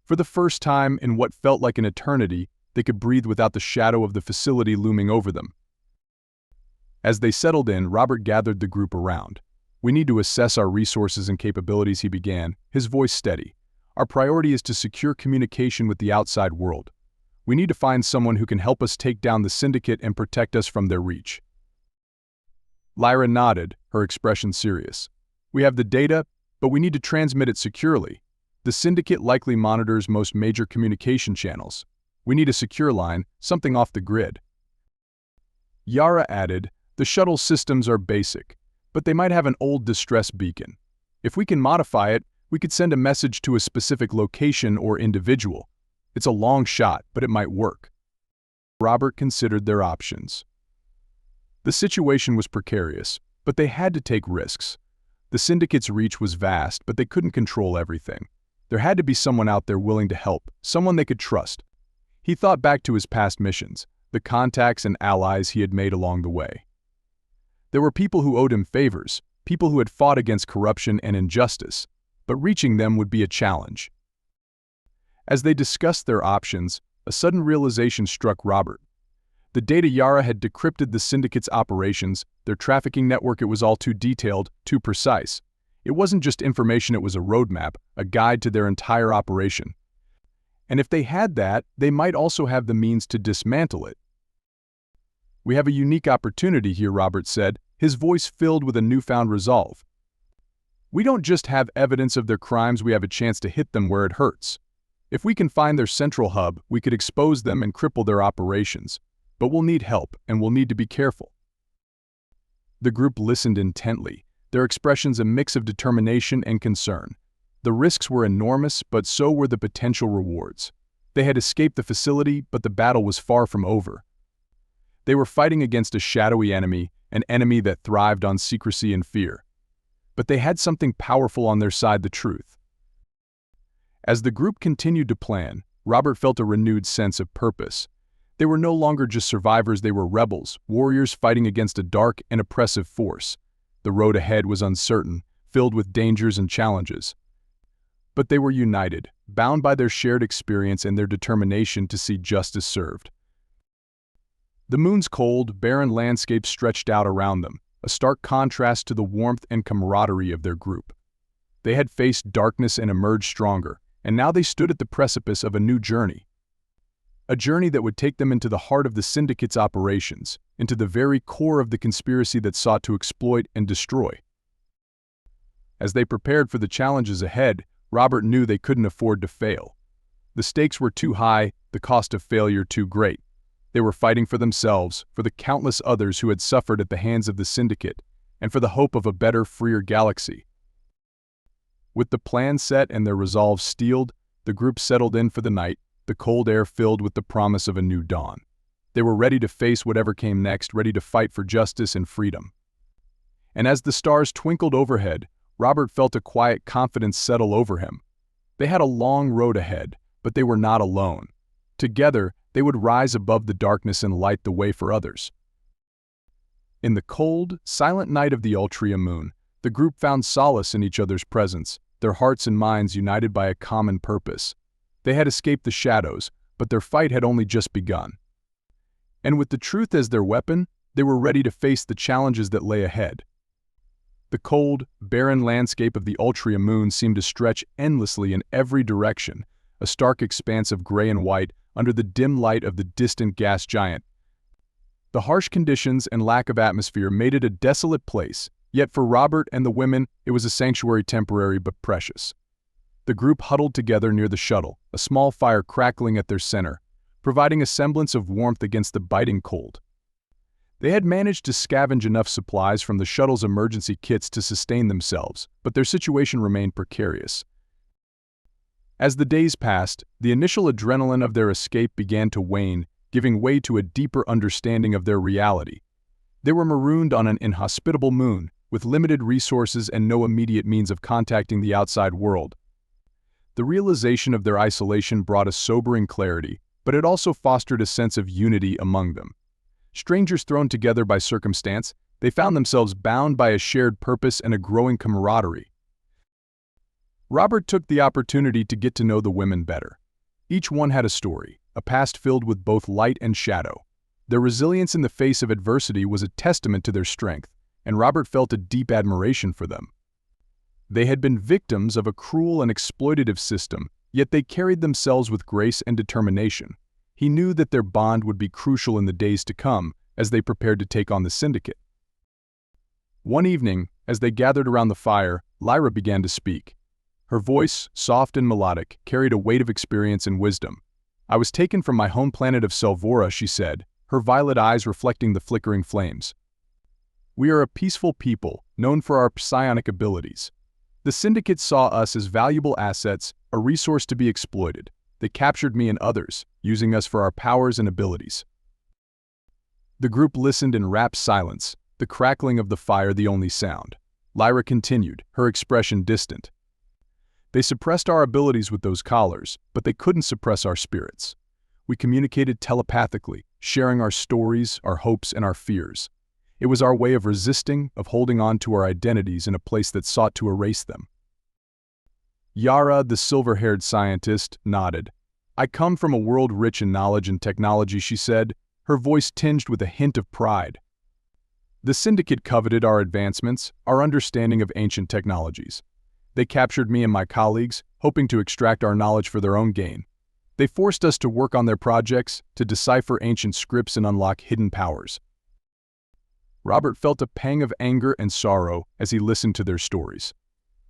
For the first time in what felt like an eternity, they could breathe without the shadow of the facility looming over them. As they settled in, Robert gathered the group around. "We need to assess our resources and capabilities," he began, his voice steady. "Our priority is to secure communication with the outside world. We need to find someone who can help us take down the syndicate and protect us from their reach." Lyra nodded, her expression serious. "We have the data, but we need to transmit it securely. The syndicate likely monitors most major communication channels. We need a secure line, something off the grid." Yara added, "The shuttle systems are basic, but they might have an old distress beacon. If we can modify it, we could send a message to a specific location or individual. It's a long shot, but it might work." Robert considered their options. The situation was precarious, but they had to take risks. The syndicate's reach was vast, but they couldn't control everything. There had to be someone out there willing to help, someone they could trust. He thought back to his past missions, the contacts and allies he had made along the way. There were people who owed him favors, people who had fought against corruption and injustice. but reaching them would be a challenge. As they discussed their options, a sudden realization struck Robert. The data Yara had decrypted the syndicate's operations, their trafficking network. It was all too detailed, too precise. It wasn't just information, it was a roadmap, a guide to their entire operation. And if they had that, they might also have the means to dismantle it. "We have a unique opportunity here," Robert said, his voice filled with a newfound resolve. "We don't just have evidence of their crimes, we have a chance to hit them where it hurts. If we can find their central hub, we could expose them and cripple their operations. But we'll need help, and we'll need to be careful." The group listened intently, their expressions a mix of determination and concern. The risks were enormous, but so were the potential rewards. They had escaped the facility, but the battle was far from over. They were fighting against a shadowy enemy, an enemy that thrived on secrecy and fear. But they had something powerful on their side: the truth. As the group continued to plan, Robert felt a renewed sense of purpose. They were no longer just survivors, they were rebels, warriors fighting against a dark and oppressive force. The road ahead was uncertain, filled with dangers and challenges. But they were united, bound by their shared experience and their determination to see justice served. The moon's cold, barren landscape stretched out around them, a stark contrast to the warmth and camaraderie of their group. They had faced darkness and emerged stronger, and now they stood at the precipice of a new journey. A journey that would take them into the heart of the syndicate's operations, into the very core of the conspiracy that sought to exploit and destroy. As they prepared for the challenges ahead, Robert knew they couldn't afford to fail. The stakes were too high, the cost of failure too great. They were fighting for themselves, for the countless others who had suffered at the hands of the syndicate, and for the hope of a better, freer galaxy. With the plan set and their resolve steeled, the group settled in for the night, the cold air filled with the promise of a new dawn. They were ready to face whatever came next, ready to fight for justice and freedom. And as the stars twinkled overhead, Robert felt a quiet confidence settle over him. They had a long road ahead, but they were not alone. Together, they would rise above the darkness and light the way for others. In the cold, silent night of the Ultria moon, the group found solace in each other's presence, their hearts and minds united by a common purpose. They had escaped the shadows, but their fight had only just begun. And with the truth as their weapon, they were ready to face the challenges that lay ahead. The cold, barren landscape of the Ultria moon seemed to stretch endlessly in every direction, a stark expanse of gray and white under the dim light of the distant gas giant. The harsh conditions and lack of atmosphere made it a desolate place, yet for Robert and the women, it was a sanctuary, temporary but precious. The group huddled together near the shuttle, a small fire crackling at their center, providing a semblance of warmth against the biting cold. They had managed to scavenge enough supplies from the shuttle's emergency kits to sustain themselves, but their situation remained precarious. As the days passed, the initial adrenaline of their escape began to wane, giving way to a deeper understanding of their reality. They were marooned on an inhospitable moon, with limited resources and no immediate means of contacting the outside world. The realization of their isolation brought a sobering clarity, but it also fostered a sense of unity among them. Strangers thrown together by circumstance, they found themselves bound by a shared purpose and a growing camaraderie. Robert took the opportunity to get to know the women better. Each one had a story, a past filled with both light and shadow. Their resilience in the face of adversity was a testament to their strength, and Robert felt a deep admiration for them. They had been victims of a cruel and exploitative system, yet they carried themselves with grace and determination. He knew that their bond would be crucial in the days to come as they prepared to take on the syndicate. One evening, as they gathered around the fire, Lyra began to speak. Her voice, soft and melodic, carried a weight of experience and wisdom. "I was taken from my home planet of Selvora," she said, her violet eyes reflecting the flickering flames. "We are a peaceful people, known for our psionic abilities. The syndicate saw us as valuable assets, a resource to be exploited. They captured me and others, using us for our powers and abilities." The group listened in rapt silence, the crackling of the fire the only sound. Lyra continued, her expression distant. "They suppressed our abilities with those collars, but they couldn't suppress our spirits. We communicated telepathically, sharing our stories, our hopes, and our fears. It was our way of resisting, of holding on to our identities in a place that sought to erase them." Yara, the silver-haired scientist, nodded. "I come from a world rich in knowledge and technology," she said, her voice tinged with a hint of pride. "The Syndicate coveted our advancements, our understanding of ancient technologies. They captured me and my colleagues, hoping to extract our knowledge for their own gain. They forced us to work on their projects, to decipher ancient scripts and unlock hidden powers." Robert felt a pang of anger and sorrow as he listened to their stories.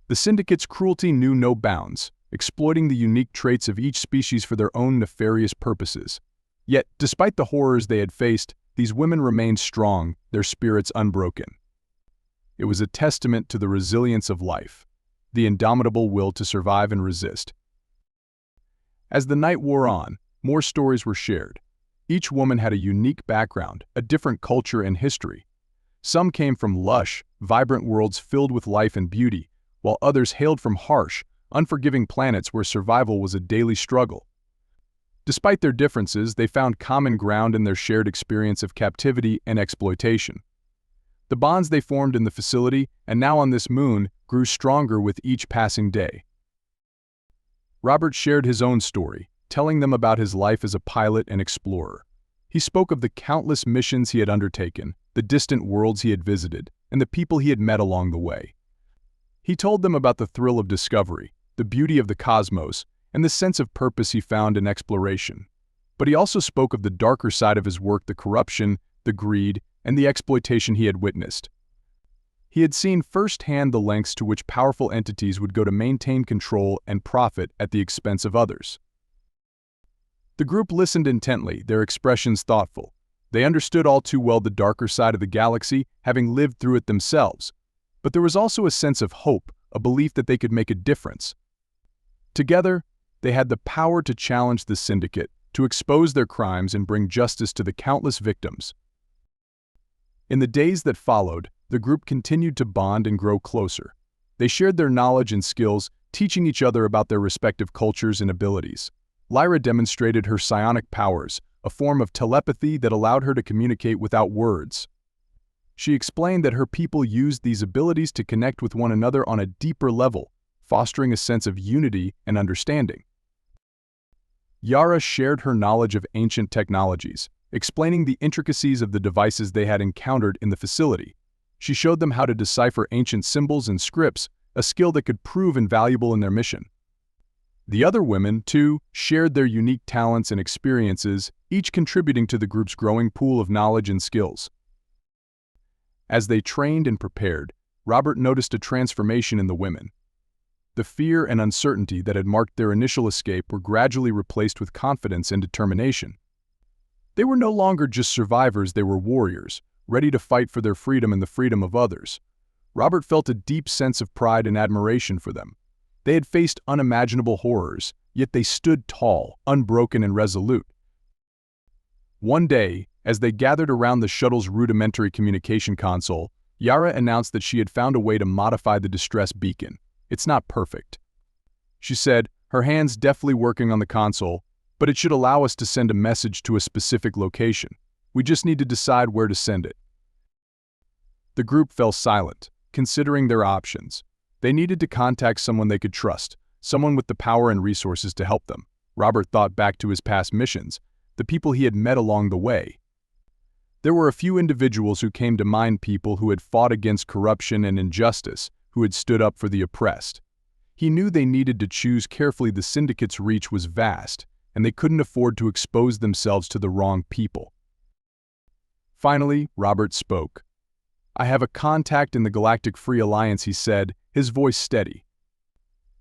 The Syndicate's cruelty knew no bounds, exploiting the unique traits of each species for their own nefarious purposes. Yet, despite the horrors they had faced, these women remained strong, their spirits unbroken. It was a testament to the resilience of life, the indomitable will to survive and resist. As the night wore on, more stories were shared. Each woman had a unique background, a different culture and history. Some came from lush, vibrant worlds filled with life and beauty, while others hailed from harsh, unforgiving planets where survival was a daily struggle. Despite their differences, they found common ground in their shared experience of captivity and exploitation. The bonds they formed in the facility, and now on this moon, grew stronger with each passing day. Robert shared his own story, telling them about his life as a pilot and explorer. He spoke of the countless missions he had undertaken, the distant worlds he had visited, and the people he had met along the way. He told them about the thrill of discovery, the beauty of the cosmos, and the sense of purpose he found in exploration. But he also spoke of the darker side of his work, the corruption, the greed, and the exploitation he had witnessed. He had seen firsthand the lengths to which powerful entities would go to maintain control and profit at the expense of others. The group listened intently, their expressions thoughtful. They understood all too well the darker side of the galaxy, having lived through it themselves. But there was also a sense of hope, a belief that they could make a difference. Together, they had the power to challenge the Syndicate, to expose their crimes and bring justice to the countless victims. In the days that followed, the group continued to bond and grow closer. They shared their knowledge and skills, teaching each other about their respective cultures and abilities. Lyra demonstrated her psionic powers, a form of telepathy that allowed her to communicate without words. She explained that her people used these abilities to connect with one another on a deeper level, fostering a sense of unity and understanding. Yara shared her knowledge of ancient technologies, explaining the intricacies of the devices they had encountered in the facility. She showed them how to decipher ancient symbols and scripts, a skill that could prove invaluable in their mission. The other women, too, shared their unique talents and experiences, each contributing to the group's growing pool of knowledge and skills. As they trained and prepared, Robert noticed a transformation in the women. The fear and uncertainty that had marked their initial escape were gradually replaced with confidence and determination. They were no longer just survivors, they were warriors, ready to fight for their freedom and the freedom of others. Robert felt a deep sense of pride and admiration for them. They had faced unimaginable horrors, yet they stood tall, unbroken and resolute. One day, as they gathered around the shuttle's rudimentary communication console, Yara announced that she had found a way to modify the distress beacon. "It's not perfect," she said, her hands deftly working on the console, "but it should allow us to send a message to a specific location. We just need to decide where to send it." The group fell silent, considering their options. They needed to contact someone they could trust, someone with the power and resources to help them. Robert thought back to his past missions, the people he had met along the way. There were a few individuals who came to mind, people who had fought against corruption and injustice, who had stood up for the oppressed. He knew they needed to choose carefully. The Syndicate's reach was vast, and they couldn't afford to expose themselves to the wrong people. Finally, Robert spoke. "I have a contact in the Galactic Free Alliance," he said, his voice steady.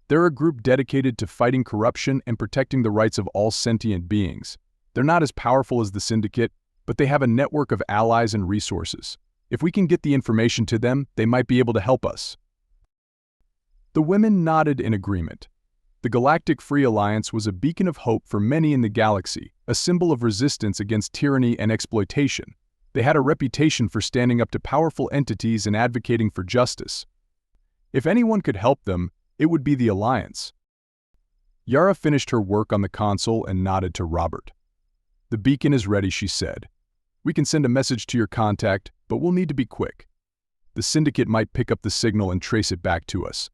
"They're a group dedicated to fighting corruption and protecting the rights of all sentient beings. They're not as powerful as the Syndicate, but they have a network of allies and resources. If we can get the information to them, they might be able to help us." The women nodded in agreement. The Galactic Free Alliance was a beacon of hope for many in the galaxy, a symbol of resistance against tyranny and exploitation. They had a reputation for standing up to powerful entities and advocating for justice. If anyone could help them, it would be the Alliance. Yara finished her work on the console and nodded to Robert. "The beacon is ready," she said. "We can send a message to your contact, but we'll need to be quick. The Syndicate might pick up the signal and trace it back to us."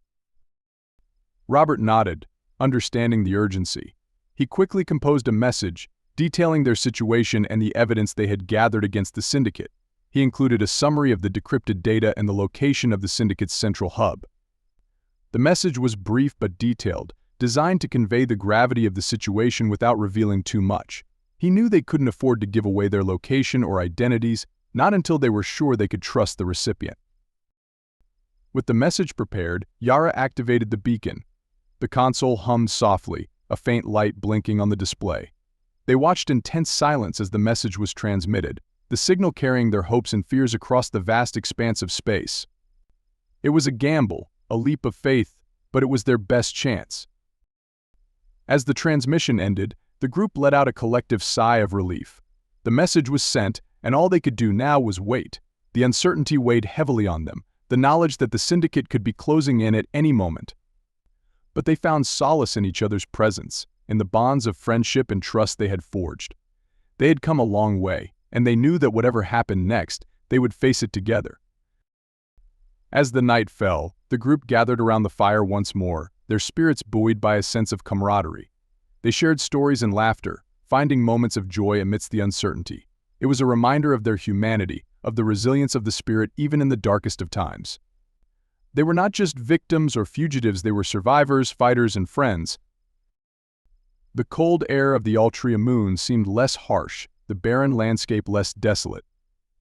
Robert nodded, understanding the urgency. He quickly composed a message, detailing their situation and the evidence they had gathered against the syndicate. He included a summary of the decrypted data and the location of the syndicate's central hub. The message was brief but detailed, designed to convey the gravity of the situation without revealing too much. He knew they couldn't afford to give away their location or identities, not until they were sure they could trust the recipient. With the message prepared, Yara activated the beacon. The console hummed softly, a faint light blinking on the display. They watched in tense silence as the message was transmitted, the signal carrying their hopes and fears across the vast expanse of space. It was a gamble, a leap of faith, but it was their best chance. As the transmission ended, the group let out a collective sigh of relief. The message was sent, and all they could do now was wait. The uncertainty weighed heavily on them, the knowledge that the syndicate could be closing in at any moment. But they found solace in each other's presence, in the bonds of friendship and trust they had forged. They had come a long way, and they knew that whatever happened next, they would face it together. As the night fell, the group gathered around the fire once more, their spirits buoyed by a sense of camaraderie. They shared stories and laughter, finding moments of joy amidst the uncertainty. It was a reminder of their humanity, of the resilience of the spirit even in the darkest of times. They were not just victims or fugitives, they were survivors, fighters, and friends. The cold air of the Altria moon seemed less harsh, the barren landscape less desolate.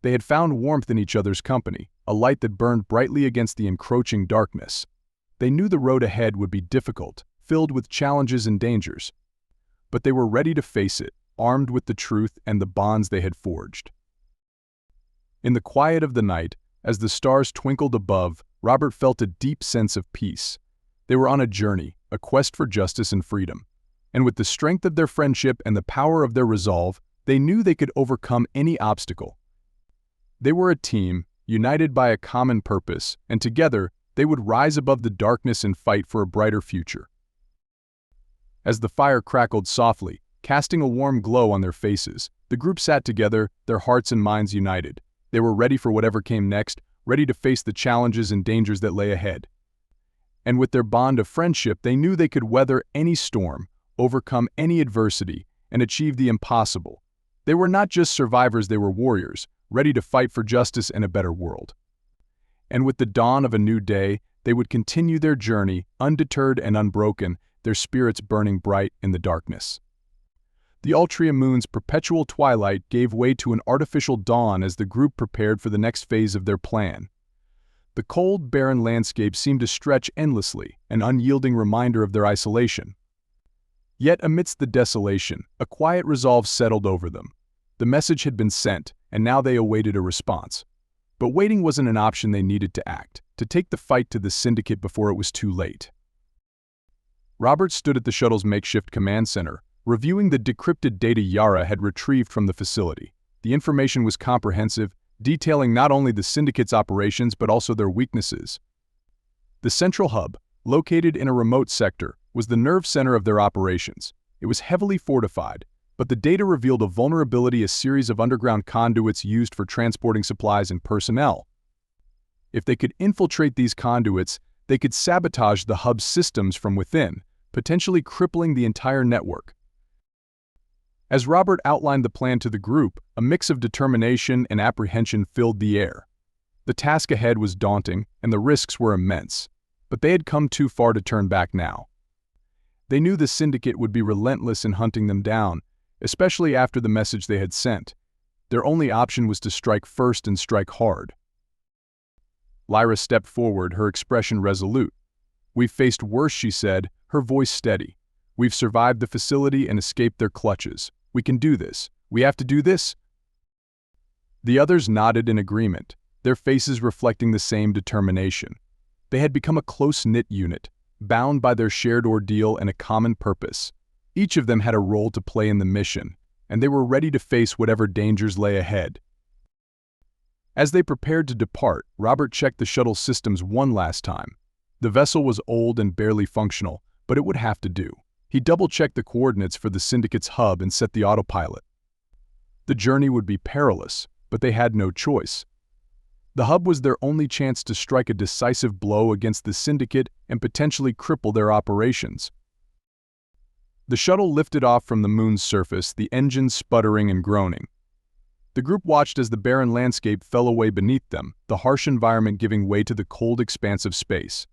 They had found warmth in each other's company, a light that burned brightly against the encroaching darkness. They knew the road ahead would be difficult, filled with challenges and dangers. But they were ready to face it, armed with the truth and the bonds they had forged. In the quiet of the night, as the stars twinkled above, Robert felt a deep sense of peace. They were on a journey, a quest for justice and freedom. And with the strength of their friendship and the power of their resolve, they knew they could overcome any obstacle. They were a team, united by a common purpose, and together, they would rise above the darkness and fight for a brighter future. As the fire crackled softly, casting a warm glow on their faces, the group sat together, their hearts and minds united. They were ready for whatever came next, ready to face the challenges and dangers that lay ahead. And with their bond of friendship, they knew they could weather any storm, overcome any adversity, and achieve the impossible. They were not just survivors, they were warriors, ready to fight for justice and a better world. And with the dawn of a new day, they would continue their journey, undeterred and unbroken, their spirits burning bright in the darkness. The Altria moon's perpetual twilight gave way to an artificial dawn as the group prepared for the next phase of their plan. The cold, barren landscape seemed to stretch endlessly, an unyielding reminder of their isolation. Yet amidst the desolation, a quiet resolve settled over them. The message had been sent, and now they awaited a response. But waiting wasn't an option. They needed to act, to take the fight to the syndicate before it was too late. Robert stood at the shuttle's makeshift command center, reviewing the decrypted data Yara had retrieved from the facility. The information was comprehensive, detailing not only the syndicate's operations but also their weaknesses. The central hub, located in a remote sector, was the nerve center of their operations. It was heavily fortified, but the data revealed a vulnerability: a series of underground conduits used for transporting supplies and personnel. If they could infiltrate these conduits, they could sabotage the hub's systems from within, potentially crippling the entire network. As Robert outlined the plan to the group, a mix of determination and apprehension filled the air. The task ahead was daunting, and the risks were immense, but they had come too far to turn back now. They knew the syndicate would be relentless in hunting them down, especially after the message they had sent. Their only option was to strike first and strike hard. Lyra stepped forward, her expression resolute. "We've faced worse," she said, her voice steady. "We've survived the facility and escaped their clutches. We can do this. We have to do this." The others nodded in agreement, their faces reflecting the same determination. They had become a close-knit unit, bound by their shared ordeal and a common purpose. Each of them had a role to play in the mission, and they were ready to face whatever dangers lay ahead. As they prepared to depart, Robert checked the shuttle systems one last time. The vessel was old and barely functional, but it would have to do. He double-checked the coordinates for the syndicate's hub and set the autopilot. The journey would be perilous, but they had no choice. The hub was their only chance to strike a decisive blow against the Syndicate and potentially cripple their operations. The shuttle lifted off from the moon's surface, the engines sputtering and groaning. The group watched as the barren landscape fell away beneath them, the harsh environment giving way to the cold expanse of space.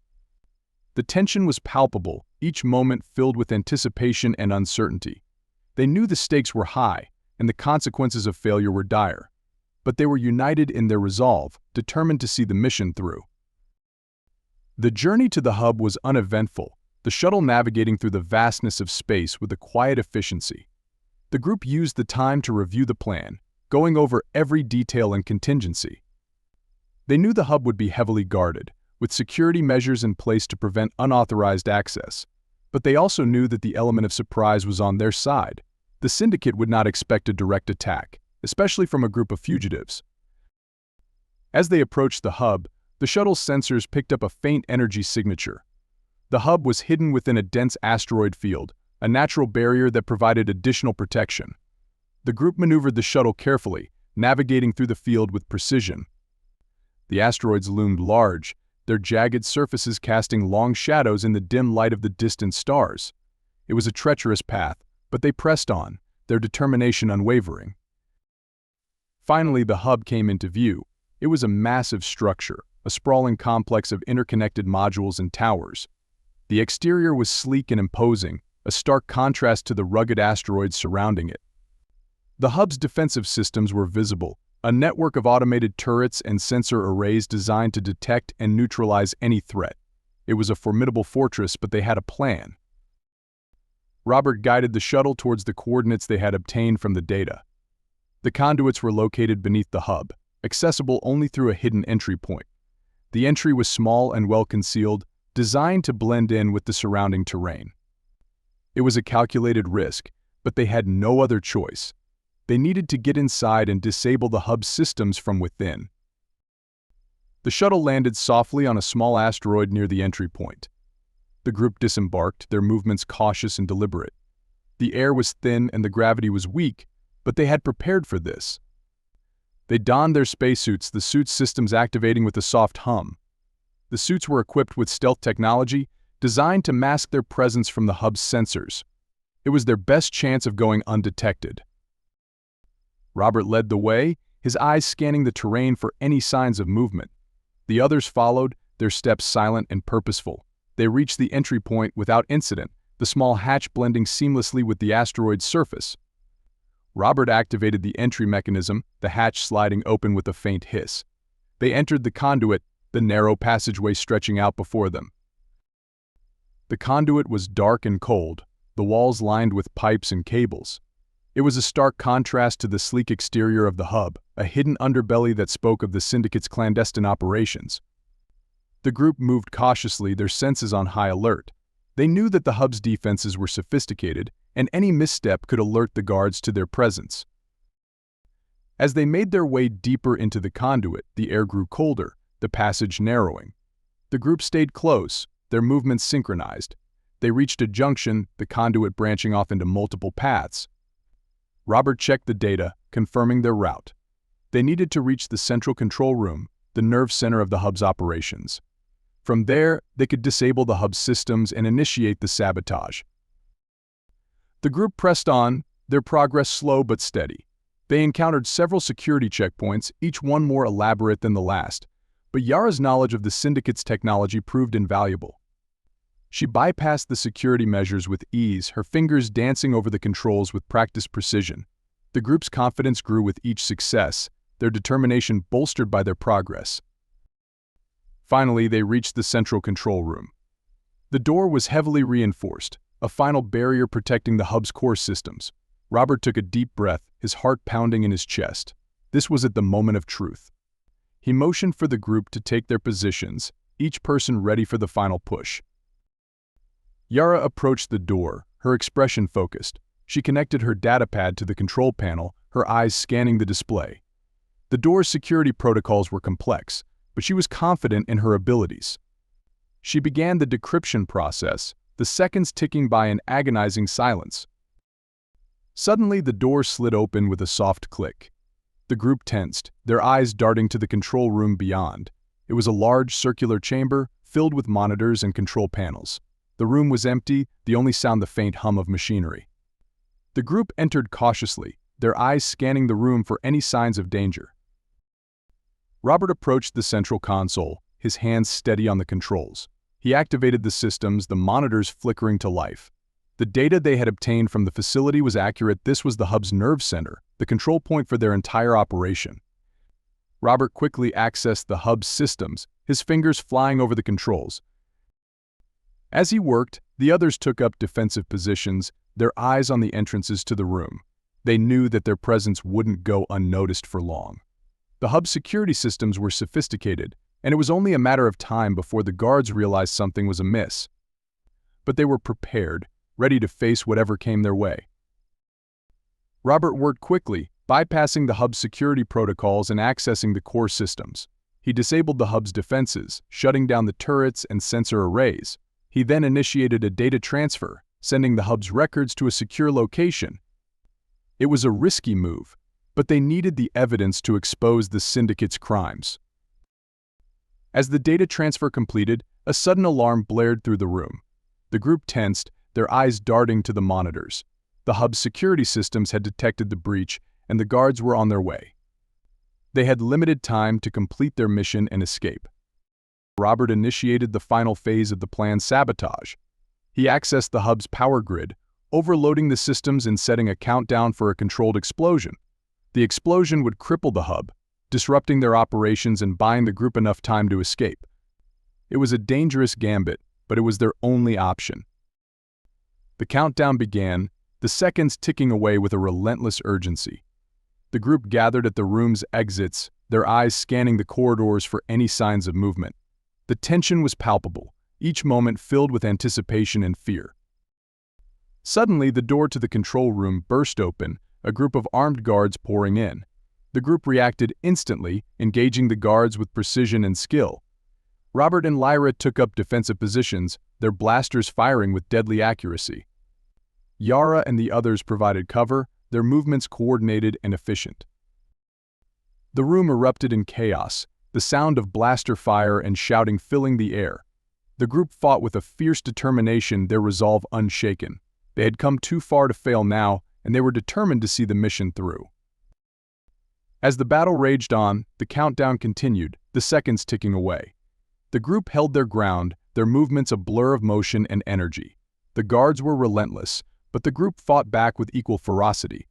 The tension was palpable, each moment filled with anticipation and uncertainty. They knew the stakes were high, and the consequences of failure were dire. But they were united in their resolve, determined to see the mission through. The journey to the hub was uneventful, the shuttle navigating through the vastness of space with a quiet efficiency. The group used the time to review the plan, going over every detail and contingency. They knew the hub would be heavily guarded, with security measures in place to prevent unauthorized access. But they also knew that the element of surprise was on their side. The Syndicate would not expect a direct attack, especially from a group of fugitives. As they approached the hub, the shuttle's sensors picked up a faint energy signature. The hub was hidden within a dense asteroid field, a natural barrier that provided additional protection. The group maneuvered the shuttle carefully, navigating through the field with precision. The asteroids loomed large, their jagged surfaces casting long shadows in the dim light of the distant stars. It was a treacherous path, but they pressed on, their determination unwavering. Finally, the hub came into view. It was a massive structure, a sprawling complex of interconnected modules and towers. The exterior was sleek and imposing, a stark contrast to the rugged asteroids surrounding it. The hub's defensive systems were visible, a network of automated turrets and sensor arrays designed to detect and neutralize any threat. It was a formidable fortress, but they had a plan. Robert guided the shuttle towards the coordinates they had obtained from the data. The conduits were located beneath the hub, accessible only through a hidden entry point. The entry was small and well-concealed, designed to blend in with the surrounding terrain. It was a calculated risk, but they had no other choice. They needed to get inside and disable the hub's systems from within. The shuttle landed softly on a small asteroid near the entry point. The group disembarked, their movements cautious and deliberate. The air was thin and the gravity was weak, but they had prepared for this. They donned their spacesuits, the suit systems activating with a soft hum. The suits were equipped with stealth technology, designed to mask their presence from the hub's sensors. It was their best chance of going undetected. Robert led the way, his eyes scanning the terrain for any signs of movement. The others followed, their steps silent and purposeful. They reached the entry point without incident, the small hatch blending seamlessly with the asteroid's surface. Robert activated the entry mechanism, the hatch sliding open with a faint hiss. They entered the conduit, the narrow passageway stretching out before them. The conduit was dark and cold, the walls lined with pipes and cables. It was a stark contrast to the sleek exterior of the hub, a hidden underbelly that spoke of the Syndicate's clandestine operations. The group moved cautiously, their senses on high alert. They knew that the hub's defenses were sophisticated, and any misstep could alert the guards to their presence. As they made their way deeper into the conduit, the air grew colder, the passage narrowing. The group stayed close, their movements synchronized. They reached a junction, the conduit branching off into multiple paths. Robert checked the data, confirming their route. They needed to reach the central control room, the nerve center of the hub's operations. From there, they could disable the hub's systems and initiate the sabotage. The group pressed on, their progress slow but steady. They encountered several security checkpoints, each one more elaborate than the last, but Yara's knowledge of the Syndicate's technology proved invaluable. She bypassed the security measures with ease, her fingers dancing over the controls with practiced precision. The group's confidence grew with each success, their determination bolstered by their progress. Finally, they reached the central control room. The door was heavily reinforced, a final barrier protecting the hub's core systems. Robert took a deep breath, his heart pounding in his chest. This was at the moment of truth. He motioned for the group to take their positions, each person ready for the final push. Yara approached the door, her expression focused. She connected her datapad to the control panel, her eyes scanning the display. The door's security protocols were complex, but she was confident in her abilities. She began the decryption process, the seconds ticking by in agonizing silence. Suddenly, the door slid open with a soft click. The group tensed, their eyes darting to the control room beyond. It was a large circular chamber filled with monitors and control panels. The room was empty, the only sound the faint hum of machinery. The group entered cautiously, their eyes scanning the room for any signs of danger. Robert approached the central console, his hands steady on the controls. He activated the systems, the monitors flickering to life. The data they had obtained from the facility was accurate. This was the hub's nerve center, the control point for their entire operation. Robert quickly accessed the hub's systems, his fingers flying over the controls. As he worked, the others took up defensive positions, their eyes on the entrances to the room. They knew that their presence wouldn't go unnoticed for long. The hub's security systems were sophisticated, and it was only a matter of time before the guards realized something was amiss. But they were prepared, ready to face whatever came their way. Robert worked quickly, bypassing the hub's security protocols and accessing the core systems. He disabled the hub's defenses, shutting down the turrets and sensor arrays. He then initiated a data transfer, sending the hub's records to a secure location. It was a risky move, but they needed the evidence to expose the syndicate's crimes. As the data transfer completed, a sudden alarm blared through the room. The group tensed, their eyes darting to the monitors. The hub's security systems had detected the breach, and the guards were on their way. They had limited time to complete their mission and escape. Robert initiated the final phase of the plan's sabotage. He accessed the hub's power grid, overloading the systems and setting a countdown for a controlled explosion. The explosion would cripple the hub, disrupting their operations and buying the group enough time to escape. It was a dangerous gambit, but it was their only option. The countdown began, the seconds ticking away with a relentless urgency. The group gathered at the room's exits, their eyes scanning the corridors for any signs of movement. The tension was palpable, each moment filled with anticipation and fear. Suddenly, the door to the control room burst open, a group of armed guards pouring in. The group reacted instantly, engaging the guards with precision and skill. Robert and Lyra took up defensive positions, their blasters firing with deadly accuracy. Yara and the others provided cover, their movements coordinated and efficient. The room erupted in chaos, the sound of blaster fire and shouting filling the air. The group fought with a fierce determination, their resolve unshaken. They had come too far to fail now, and they were determined to see the mission through. As the battle raged on, the countdown continued, the seconds ticking away. The group held their ground, their movements a blur of motion and energy. The guards were relentless, but the group fought back with equal ferocity.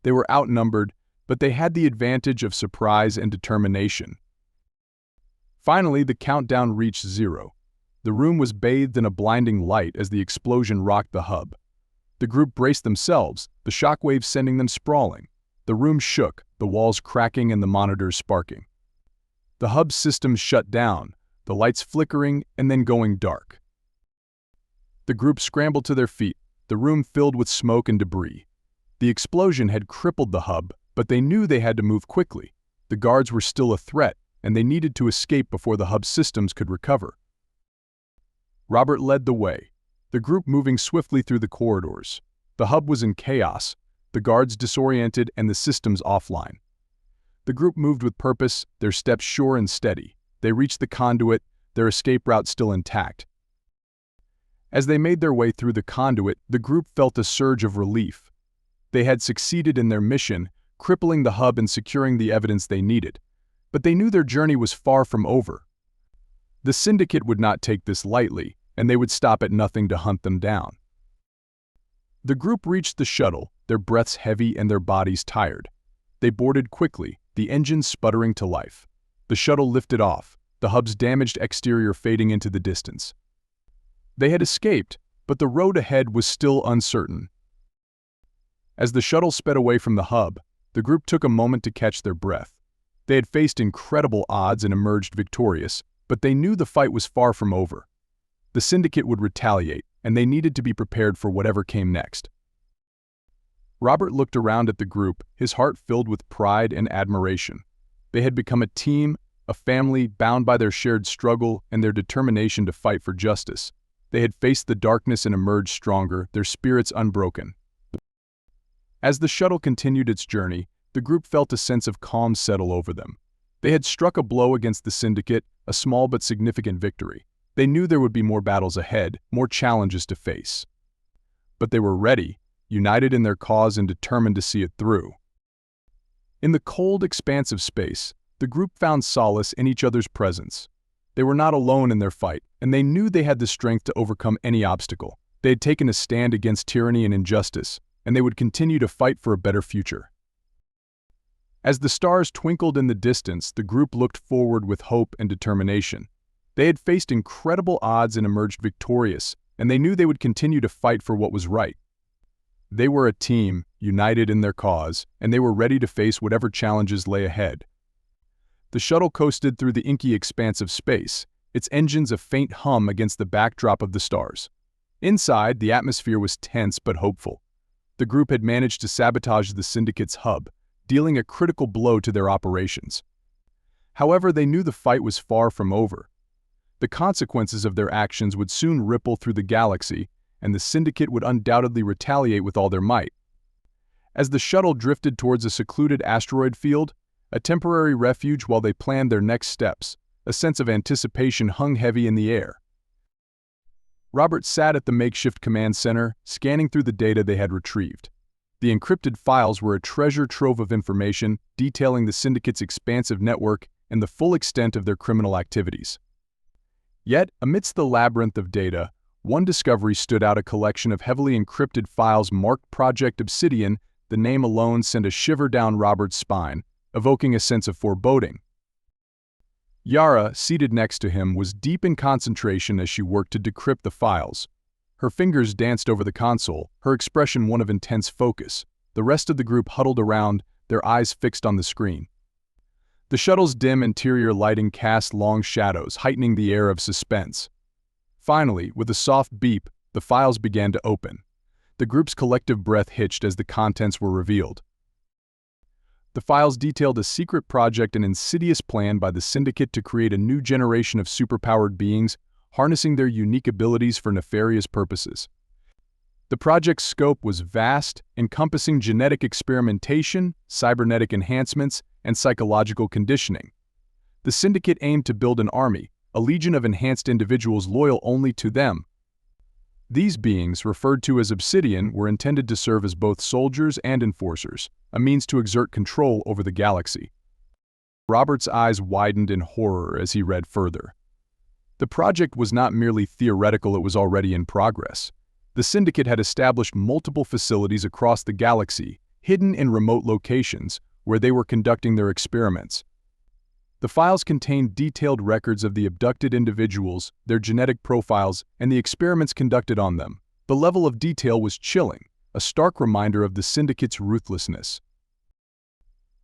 They were outnumbered, but they had the advantage of surprise and determination. Finally, the countdown reached 0. The room was bathed in a blinding light as the explosion rocked the hub. The group braced themselves, the shockwaves sending them sprawling. The room shook, the walls cracking and the monitors sparking. The hub's systems shut down, the lights flickering and then going dark. The group scrambled to their feet, the room filled with smoke and debris. The explosion had crippled the hub, but they knew they had to move quickly. The guards were still a threat, and they needed to escape before the hub's systems could recover. Robert led the way, the group moving swiftly through the corridors. The hub was in chaos, the guards disoriented and the systems offline. The group moved with purpose, their steps sure and steady. They reached the conduit, their escape route still intact. As they made their way through the conduit, the group felt a surge of relief. They had succeeded in their mission, crippling the hub and securing the evidence they needed. But they knew their journey was far from over. The syndicate would not take this lightly, and they would stop at nothing to hunt them down. The group reached the shuttle, their breaths heavy and their bodies tired. They boarded quickly, the engines sputtering to life. The shuttle lifted off, the hub's damaged exterior fading into the distance. They had escaped, but the road ahead was still uncertain. As the shuttle sped away from the hub, the group took a moment to catch their breath. They had faced incredible odds and emerged victorious, but they knew the fight was far from over. The syndicate would retaliate, and they needed to be prepared for whatever came next. Robert looked around at the group, his heart filled with pride and admiration. They had become a team, a family bound by their shared struggle and their determination to fight for justice. They had faced the darkness and emerged stronger, their spirits unbroken. As the shuttle continued its journey, the group felt a sense of calm settle over them. They had struck a blow against the syndicate, a small but significant victory. They knew there would be more battles ahead, more challenges to face. But they were ready, united in their cause and determined to see it through. In the cold expanse of space, the group found solace in each other's presence. They were not alone in their fight, and they knew they had the strength to overcome any obstacle. They had taken a stand against tyranny and injustice, and they would continue to fight for a better future. As the stars twinkled in the distance, the group looked forward with hope and determination. They had faced incredible odds and emerged victorious, and they knew they would continue to fight for what was right. They were a team, united in their cause, and they were ready to face whatever challenges lay ahead. The shuttle coasted through the inky expanse of space, its engines a faint hum against the backdrop of the stars. Inside, the atmosphere was tense but hopeful. The group had managed to sabotage the syndicate's hub, dealing a critical blow to their operations. However, they knew the fight was far from over. The consequences of their actions would soon ripple through the galaxy, and the syndicate would undoubtedly retaliate with all their might. As the shuttle drifted towards a secluded asteroid field, a temporary refuge while they planned their next steps, a sense of anticipation hung heavy in the air. Robert sat at the makeshift command center, scanning through the data they had retrieved. The encrypted files were a treasure trove of information detailing the syndicate's expansive network and the full extent of their criminal activities. Yet, amidst the labyrinth of data, one discovery stood out: a collection of heavily encrypted files marked Project Obsidian. The name alone sent a shiver down Robert's spine, evoking a sense of foreboding. Yara, seated next to him, was deep in concentration as she worked to decrypt the files. Her fingers danced over the console, her expression one of intense focus. The rest of the group huddled around, their eyes fixed on the screen. The shuttle's dim interior lighting cast long shadows, heightening the air of suspense. Finally, with a soft beep, the files began to open. The group's collective breath hitched as the contents were revealed. The files detailed a secret project, an insidious plan by the syndicate to create a new generation of superpowered beings, harnessing their unique abilities for nefarious purposes. The project's scope was vast, encompassing genetic experimentation, cybernetic enhancements, and psychological conditioning. The syndicate aimed to build an army, a legion of enhanced individuals loyal only to them. These beings, referred to as Obsidian, were intended to serve as both soldiers and enforcers, a means to exert control over the galaxy. Robert's eyes widened in horror as he read further. The project was not merely theoretical, it was already in progress. The syndicate had established multiple facilities across the galaxy, hidden in remote locations, where they were conducting their experiments. The files contained detailed records of the abducted individuals, their genetic profiles, and the experiments conducted on them. The level of detail was chilling, a stark reminder of the syndicate's ruthlessness.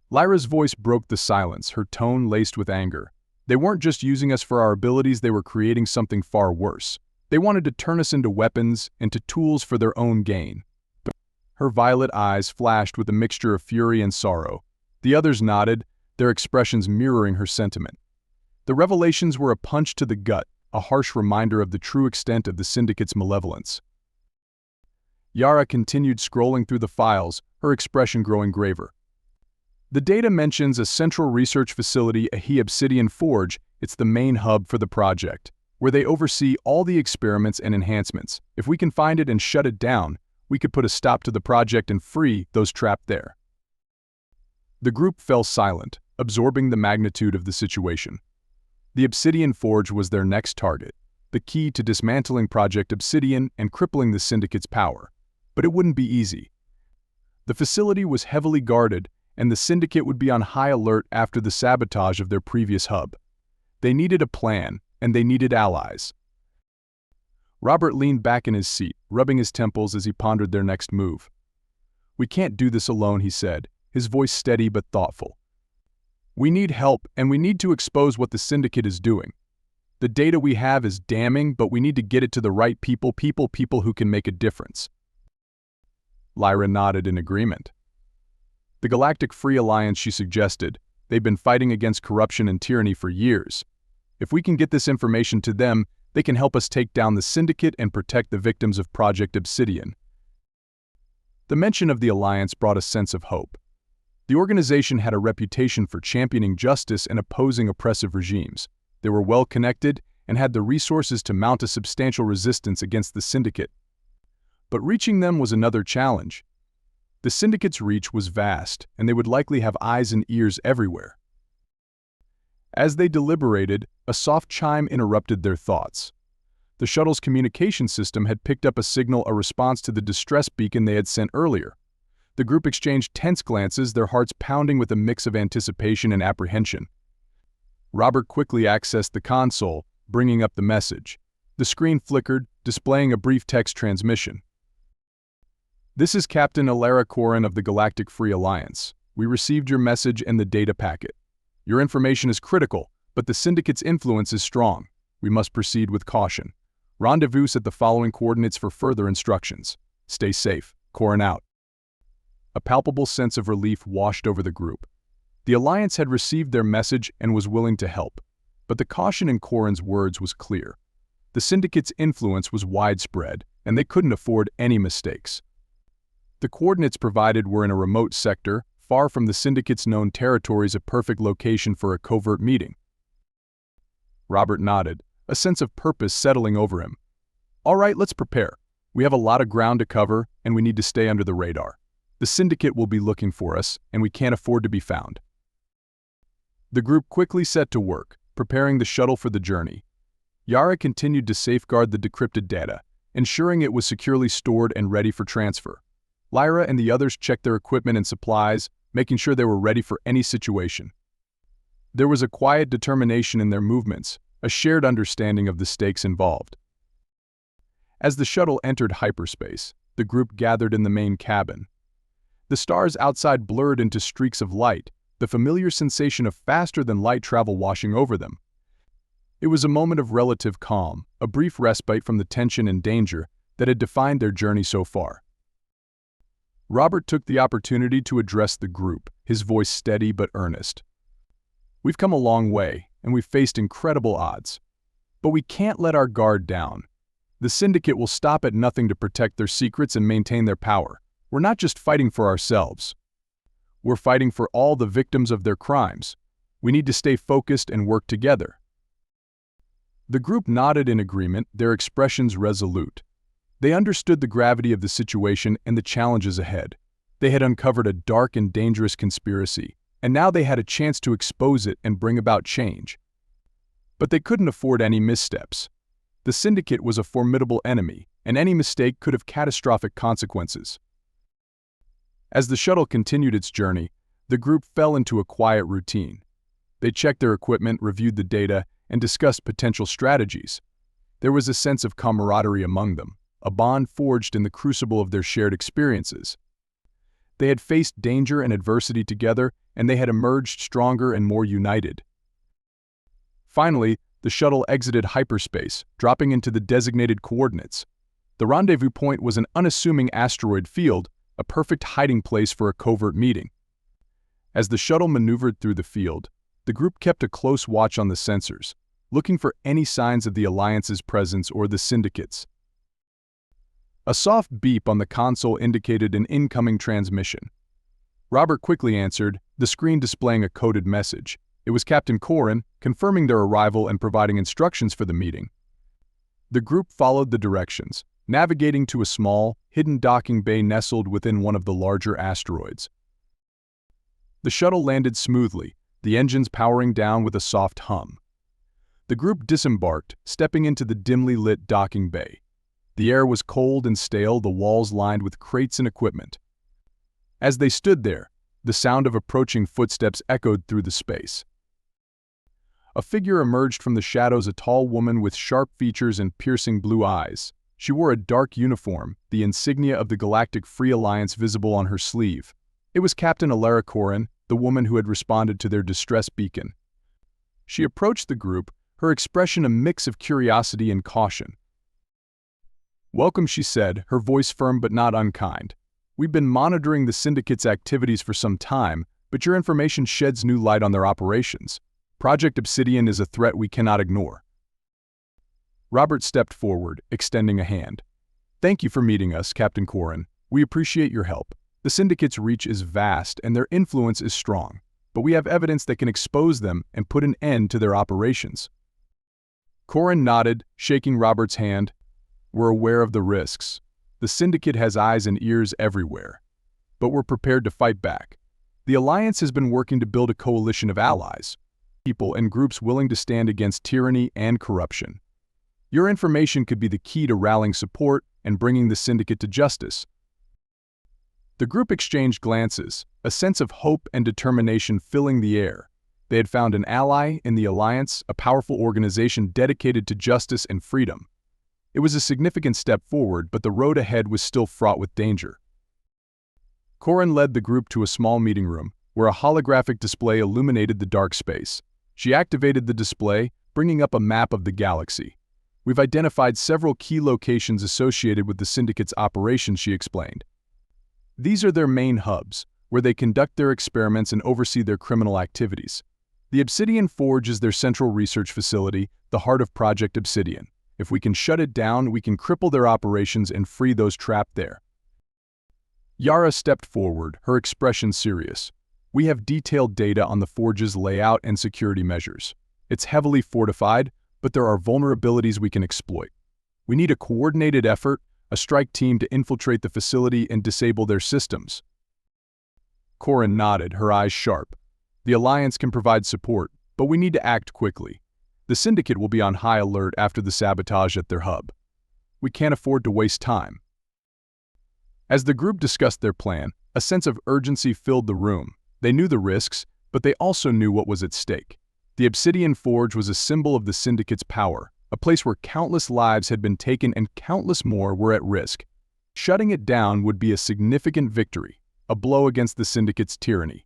Lyra's voice broke the silence, her tone laced with anger. They weren't just using us for our abilities, they were creating something far worse. They wanted to turn us into weapons, into tools for their own gain. Her violet eyes flashed with a mixture of fury and sorrow. The others nodded, their expressions mirroring her sentiment. The revelations were a punch to the gut, a harsh reminder of the true extent of the syndicate's malevolence. Yara continued scrolling through the files, her expression growing graver. The data mentions a central research facility, a Obsidian Forge. It's the main hub for the project, where they oversee all the experiments and enhancements. If we can find it and shut it down, we could put a stop to the project and free those trapped there. The group fell silent, absorbing the magnitude of the situation. The Obsidian Forge was their next target, the key to dismantling Project Obsidian and crippling the syndicate's power. But it wouldn't be easy. The facility was heavily guarded, and the syndicate would be on high alert after the sabotage of their previous hub. They needed a plan, and they needed allies. Robert leaned back in his seat, rubbing his temples as he pondered their next move. "We can't do this alone," he said, his voice steady but thoughtful. "We need help, and we need to expose what the syndicate is doing. The data we have is damning, but we need to get it to the right people who can make a difference." Lyra nodded in agreement. "The Galactic Free Alliance," she suggested. "They've been fighting against corruption and tyranny for years. If we can get this information to them, they can help us take down the syndicate and protect the victims of Project Obsidian." The mention of the Alliance brought a sense of hope. The organization had a reputation for championing justice and opposing oppressive regimes. They were well connected and had the resources to mount a substantial resistance against the syndicate. But reaching them was another challenge. The syndicate's reach was vast, and they would likely have eyes and ears everywhere. As they deliberated, a soft chime interrupted their thoughts. The shuttle's communication system had picked up a signal, a response to the distress beacon they had sent earlier. The group exchanged tense glances, their hearts pounding with a mix of anticipation and apprehension. Robert quickly accessed the console, bringing up the message. The screen flickered, displaying a brief text transmission. "This is Captain Alara Korin of the Galactic Free Alliance. We received your message and the data packet. Your information is critical, but the syndicate's influence is strong. We must proceed with caution. Rendezvous at the following coordinates for further instructions. Stay safe. Korin out." A palpable sense of relief washed over the group. The Alliance had received their message and was willing to help, but the caution in Korin's words was clear. The syndicate's influence was widespread, and they couldn't afford any mistakes. The coordinates provided were in a remote sector, far from the syndicate's known territories, a perfect location for a covert meeting. Robert nodded, a sense of purpose settling over him. "All right, let's prepare. We have a lot of ground to cover, and we need to stay under the radar. The syndicate will be looking for us, and we can't afford to be found." The group quickly set to work, preparing the shuttle for the journey. Yara continued to safeguard the decrypted data, ensuring it was securely stored and ready for transfer. Lyra and the others checked their equipment and supplies, making sure they were ready for any situation. There was a quiet determination in their movements, a shared understanding of the stakes involved. As the shuttle entered hyperspace, the group gathered in the main cabin. The stars outside blurred into streaks of light, the familiar sensation of faster-than-light travel washing over them. It was a moment of relative calm, a brief respite from the tension and danger that had defined their journey so far. Robert took the opportunity to address the group, his voice steady but earnest. "We've come a long way, and we've faced incredible odds. But we can't let our guard down. The syndicate will stop at nothing to protect their secrets and maintain their power. We're not just fighting for ourselves. We're fighting for all the victims of their crimes. We need to stay focused and work together." The group nodded in agreement, their expressions resolute. They understood the gravity of the situation and the challenges ahead. They had uncovered a dark and dangerous conspiracy, and now they had a chance to expose it and bring about change. But they couldn't afford any missteps. The syndicate was a formidable enemy, and any mistake could have catastrophic consequences. As the shuttle continued its journey, the group fell into a quiet routine. They checked their equipment, reviewed the data, and discussed potential strategies. There was a sense of camaraderie among them, a bond forged in the crucible of their shared experiences. They had faced danger and adversity together, and they had emerged stronger and more united. Finally, the shuttle exited hyperspace, dropping into the designated coordinates. The rendezvous point was an unassuming asteroid field, a perfect hiding place for a covert meeting. As the shuttle maneuvered through the field, the group kept a close watch on the sensors, looking for any signs of the Alliance's presence or the syndicate's. A soft beep on the console indicated an incoming transmission. Robert quickly answered, the screen displaying a coded message. It was Captain Korin, confirming their arrival and providing instructions for the meeting. The group followed the directions, navigating to a small, hidden docking bay nestled within one of the larger asteroids. The shuttle landed smoothly, the engines powering down with a soft hum. The group disembarked, stepping into the dimly lit docking bay. The air was cold and stale, the walls lined with crates and equipment. As they stood there, the sound of approaching footsteps echoed through the space. A figure emerged from the shadows, a tall woman with sharp features and piercing blue eyes. She wore a dark uniform, the insignia of the Galactic Free Alliance visible on her sleeve. It was Captain Alara Korin, the woman who had responded to their distress beacon. She approached the group, her expression a mix of curiosity and caution. "Welcome," she said, her voice firm but not unkind. "We've been monitoring the syndicate's activities for some time, but your information sheds new light on their operations. Project Obsidian is a threat we cannot ignore." Robert stepped forward, extending a hand. "Thank you for meeting us, Captain Korin. We appreciate your help. The syndicate's reach is vast and their influence is strong, but we have evidence that can expose them and put an end to their operations. Corin nodded, shaking Robert's hand. We're aware of the risks. The syndicate has eyes and ears everywhere, but we're prepared to fight back. The Alliance has been working to build a coalition of allies, people and groups willing to stand against tyranny and corruption. Your information could be the key to rallying support and bringing the syndicate to justice. The group exchanged glances, a sense of hope and determination filling the air. They had found an ally in the Alliance, a powerful organization dedicated to justice and freedom. It was a significant step forward, but the road ahead was still fraught with danger. Corin led the group to a small meeting room, where a holographic display illuminated the dark space. She activated the display, bringing up a map of the galaxy. We've identified several key locations associated with the syndicate's operations, she explained. These are their main hubs, where they conduct their experiments and oversee their criminal activities. The Obsidian Forge is their central research facility, the heart of Project Obsidian. If we can shut it down, we can cripple their operations and free those trapped there. Yara stepped forward, her expression serious. We have detailed data on the Forge's layout and security measures. It's heavily fortified, but there are vulnerabilities we can exploit. We need a coordinated effort, a strike team to infiltrate the facility and disable their systems. Corin nodded, her eyes sharp. The Alliance can provide support, but we need to act quickly. The Syndicate will be on high alert after the sabotage at their hub. We can't afford to waste time. As the group discussed their plan, a sense of urgency filled the room. They knew the risks, but they also knew what was at stake. The Obsidian Forge was a symbol of the Syndicate's power, a place where countless lives had been taken and countless more were at risk. Shutting it down would be a significant victory, a blow against the Syndicate's tyranny.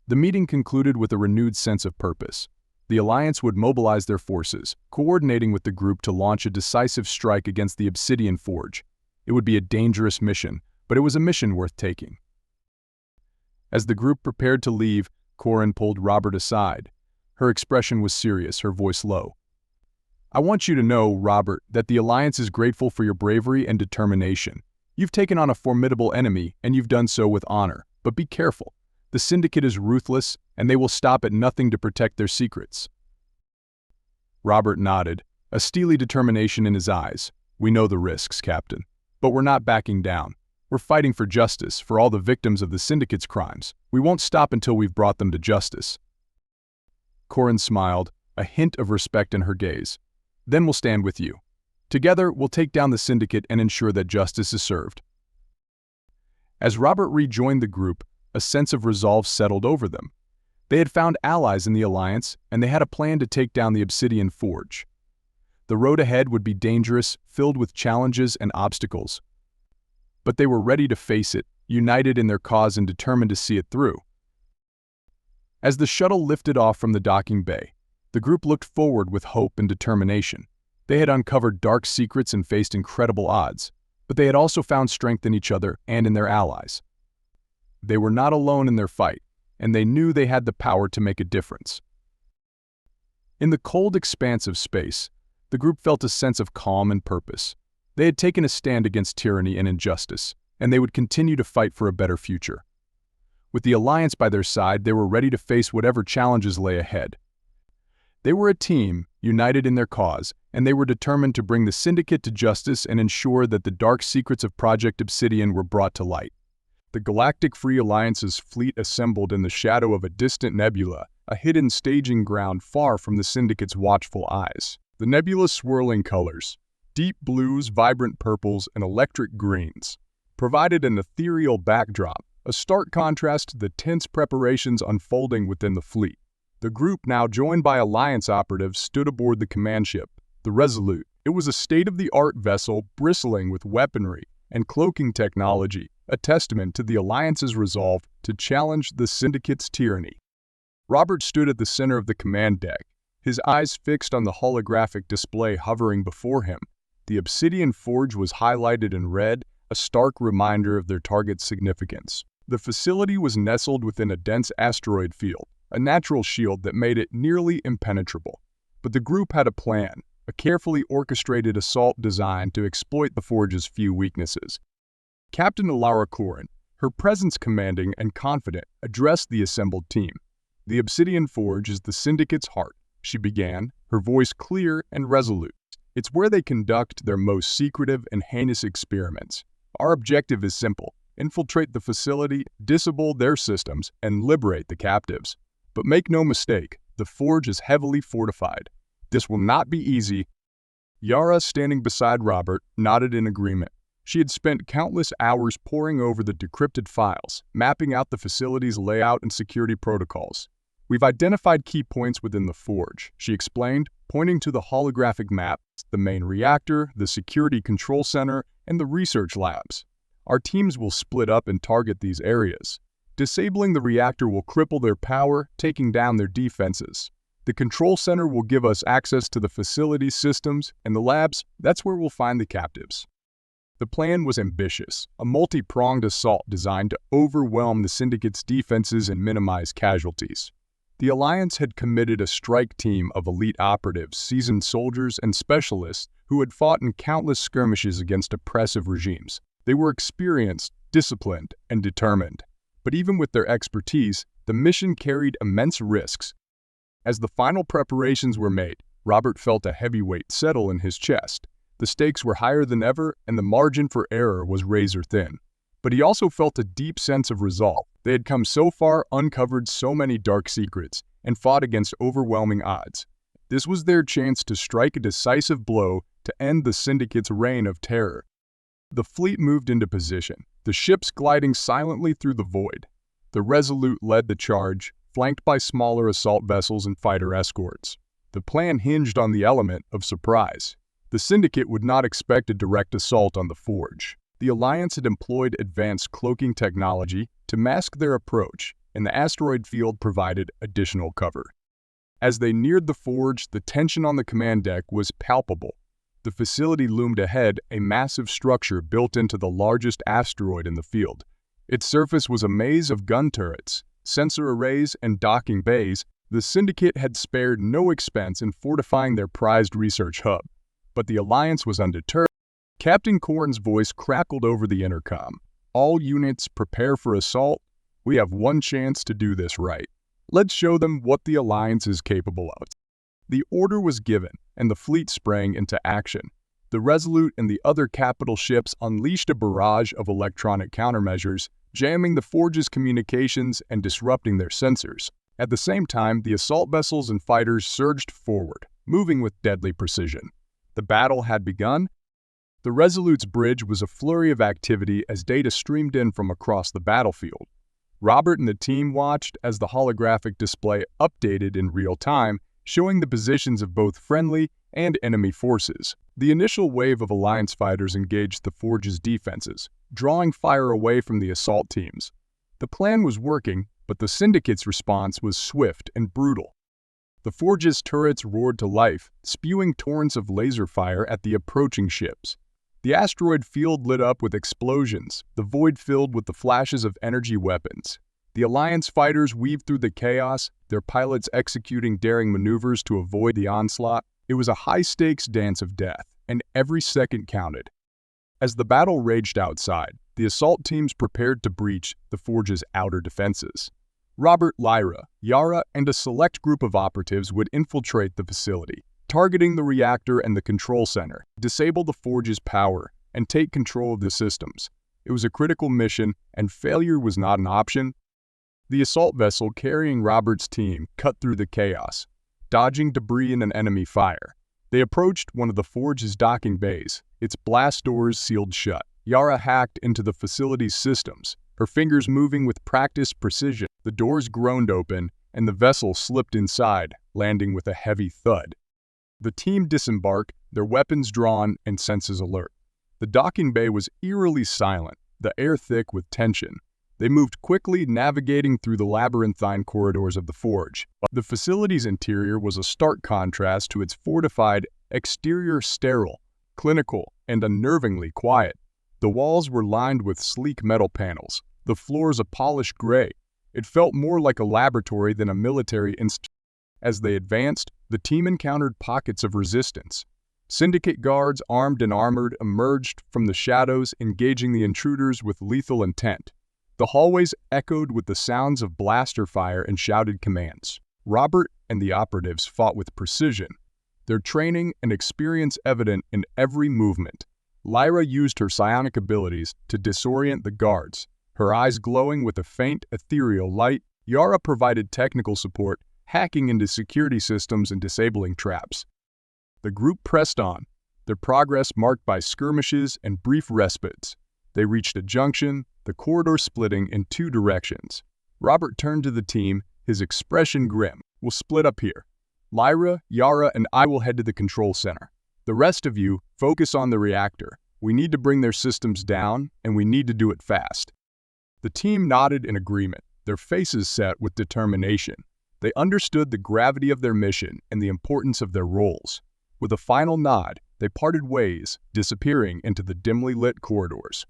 The meeting concluded with a renewed sense of purpose. The Alliance would mobilize their forces, coordinating with the group to launch a decisive strike against the Obsidian Forge. It would be a dangerous mission, but it was a mission worth taking. As the group prepared to leave, Corin pulled Robert aside. Her expression was serious, her voice low. I want you to know, Robert, that the Alliance is grateful for your bravery and determination. You've taken on a formidable enemy, and you've done so with honor. But be careful. The Syndicate is ruthless, and they will stop at nothing to protect their secrets. Robert nodded, a steely determination in his eyes. We know the risks, Captain. But we're not backing down. We're fighting for justice, for all the victims of the Syndicate's crimes. We won't stop until we've brought them to justice. Corin smiled, a hint of respect in her gaze. Then we'll stand with you. Together, we'll take down the Syndicate and ensure that justice is served. As Robert rejoined the group, a sense of resolve settled over them. They had found allies in the Alliance, and they had a plan to take down the Obsidian Forge. The road ahead would be dangerous, filled with challenges and obstacles. But they were ready to face it, united in their cause and determined to see it through. As the shuttle lifted off from the docking bay, the group looked forward with hope and determination. They had uncovered dark secrets and faced incredible odds, but they had also found strength in each other and in their allies. They were not alone in their fight, and they knew they had the power to make a difference. In the cold expanse of space, the group felt a sense of calm and purpose. They had taken a stand against tyranny and injustice, and they would continue to fight for a better future. With the Alliance by their side, they were ready to face whatever challenges lay ahead. They were a team, united in their cause, and they were determined to bring the Syndicate to justice and ensure that the dark secrets of Project Obsidian were brought to light. The Galactic Free Alliance's fleet assembled in the shadow of a distant nebula, a hidden staging ground far from the Syndicate's watchful eyes. The nebula's swirling colors, deep blues, vibrant purples, and electric greens, provided an ethereal backdrop, a stark contrast to the tense preparations unfolding within the fleet. The group, now joined by Alliance operatives, stood aboard the command ship, the Resolute. It was a state-of-the-art vessel bristling with weaponry and cloaking technology, a testament to the Alliance's resolve to challenge the Syndicate's tyranny. Robert stood at the center of the command deck, his eyes fixed on the holographic display hovering before him. The Obsidian Forge was highlighted in red, a stark reminder of their target's significance. The facility was nestled within a dense asteroid field, a natural shield that made it nearly impenetrable. But the group had a plan, a carefully orchestrated assault designed to exploit the Forge's few weaknesses. Captain Alara Corin, her presence commanding and confident, addressed the assembled team. "The Obsidian Forge is the Syndicate's heart," she began, her voice clear and resolute. "It's where they conduct their most secretive and heinous experiments. Our objective is simple: infiltrate the facility, disable their systems, and liberate the captives. But make no mistake, the forge is heavily fortified. This will not be easy." Yara, standing beside Robert, nodded in agreement. She had spent countless hours poring over the decrypted files, mapping out the facility's layout and security protocols. "We've identified key points within the forge," she explained, pointing to the holographic maps: the main reactor, the security control center, and the research labs. "Our teams will split up and target these areas. Disabling the reactor will cripple their power, taking down their defenses. The control center will give us access to the facility's systems, and the labs, that's where we'll find the captives." The plan was ambitious, a multi-pronged assault designed to overwhelm the Syndicate's defenses and minimize casualties. The Alliance had committed a strike team of elite operatives, seasoned soldiers, and specialists who had fought in countless skirmishes against oppressive regimes. They were experienced, disciplined, and determined. But even with their expertise, the mission carried immense risks. As the final preparations were made, Robert felt a heavy weight settle in his chest. The stakes were higher than ever, and the margin for error was razor-thin. But he also felt a deep sense of resolve. They had come so far, uncovered so many dark secrets, and fought against overwhelming odds. This was their chance to strike a decisive blow to end the Syndicate's reign of terror. The fleet moved into position, the ships gliding silently through the void. The Resolute led the charge, flanked by smaller assault vessels and fighter escorts. The plan hinged on the element of surprise. The Syndicate would not expect a direct assault on the forge. The Alliance had employed advanced cloaking technology to mask their approach, and the asteroid field provided additional cover. As they neared the forge, the tension on the command deck was palpable. The facility loomed ahead, a massive structure built into the largest asteroid in the field. Its surface was a maze of gun turrets, sensor arrays, and docking bays. The Syndicate had spared no expense in fortifying their prized research hub. But the Alliance was undeterred. Captain Corin's voice crackled over the intercom. "All units, prepare for assault. We have one chance to do this right. Let's show them what the Alliance is capable of." The order was given, and the fleet sprang into action. The Resolute and the other capital ships unleashed a barrage of electronic countermeasures, jamming the forge's communications and disrupting their sensors. At the same time, the assault vessels and fighters surged forward, moving with deadly precision. The battle had begun. The Resolute's bridge was a flurry of activity as data streamed in from across the battlefield. Robert and the team watched as the holographic display updated in real time, showing the positions of both friendly and enemy forces. The initial wave of Alliance fighters engaged the forge's defenses, drawing fire away from the assault teams. The plan was working, but the Syndicate's response was swift and brutal. The forge's turrets roared to life, spewing torrents of laser fire at the approaching ships. The asteroid field lit up with explosions, the void filled with the flashes of energy weapons. The Alliance fighters weaved through the chaos, their pilots executing daring maneuvers to avoid the onslaught. It was a high-stakes dance of death, and every second counted. As the battle raged outside, the assault teams prepared to breach the forge's outer defenses. Robert, Lyra, Yara, and a select group of operatives would infiltrate the facility, targeting the reactor and the control center, disable the forge's power, and take control of the systems. It was a critical mission, and failure was not an option. The assault vessel carrying Robert's team cut through the chaos, dodging debris and an enemy fire. They approached one of the forge's docking bays, its blast doors sealed shut. Yara hacked into the facility's systems, her fingers moving with practiced precision. The doors groaned open, and the vessel slipped inside, landing with a heavy thud. The team disembarked, their weapons drawn and senses alert. The docking bay was eerily silent, the air thick with tension. They moved quickly, navigating through the labyrinthine corridors of the forge. The facility's interior was a stark contrast to its fortified exterior, sterile, clinical, and unnervingly quiet. The walls were lined with sleek metal panels, the floors a polished gray. It felt more like a laboratory than a military institution. As they advanced, the team encountered pockets of resistance. Syndicate guards, armed and armored, emerged from the shadows, engaging the intruders with lethal intent. The hallways echoed with the sounds of blaster fire and shouted commands. Robert and the operatives fought with precision, their training and experience evident in every movement. Lyra used her psionic abilities to disorient the guards, her eyes glowing with a faint, ethereal light. Yara provided technical support, hacking into security systems and disabling traps. The group pressed on, their progress marked by skirmishes and brief respites. They reached a junction, the corridor splitting in two directions. Robert turned to the team, his expression grim. "We'll split up here. Lyra, Yara, and I will head to the control center. The rest of you, focus on the reactor. We need to bring their systems down, and we need to do it fast." The team nodded in agreement, their faces set with determination. They understood the gravity of their mission and the importance of their roles. With a final nod, they parted ways, disappearing into the dimly lit corridors.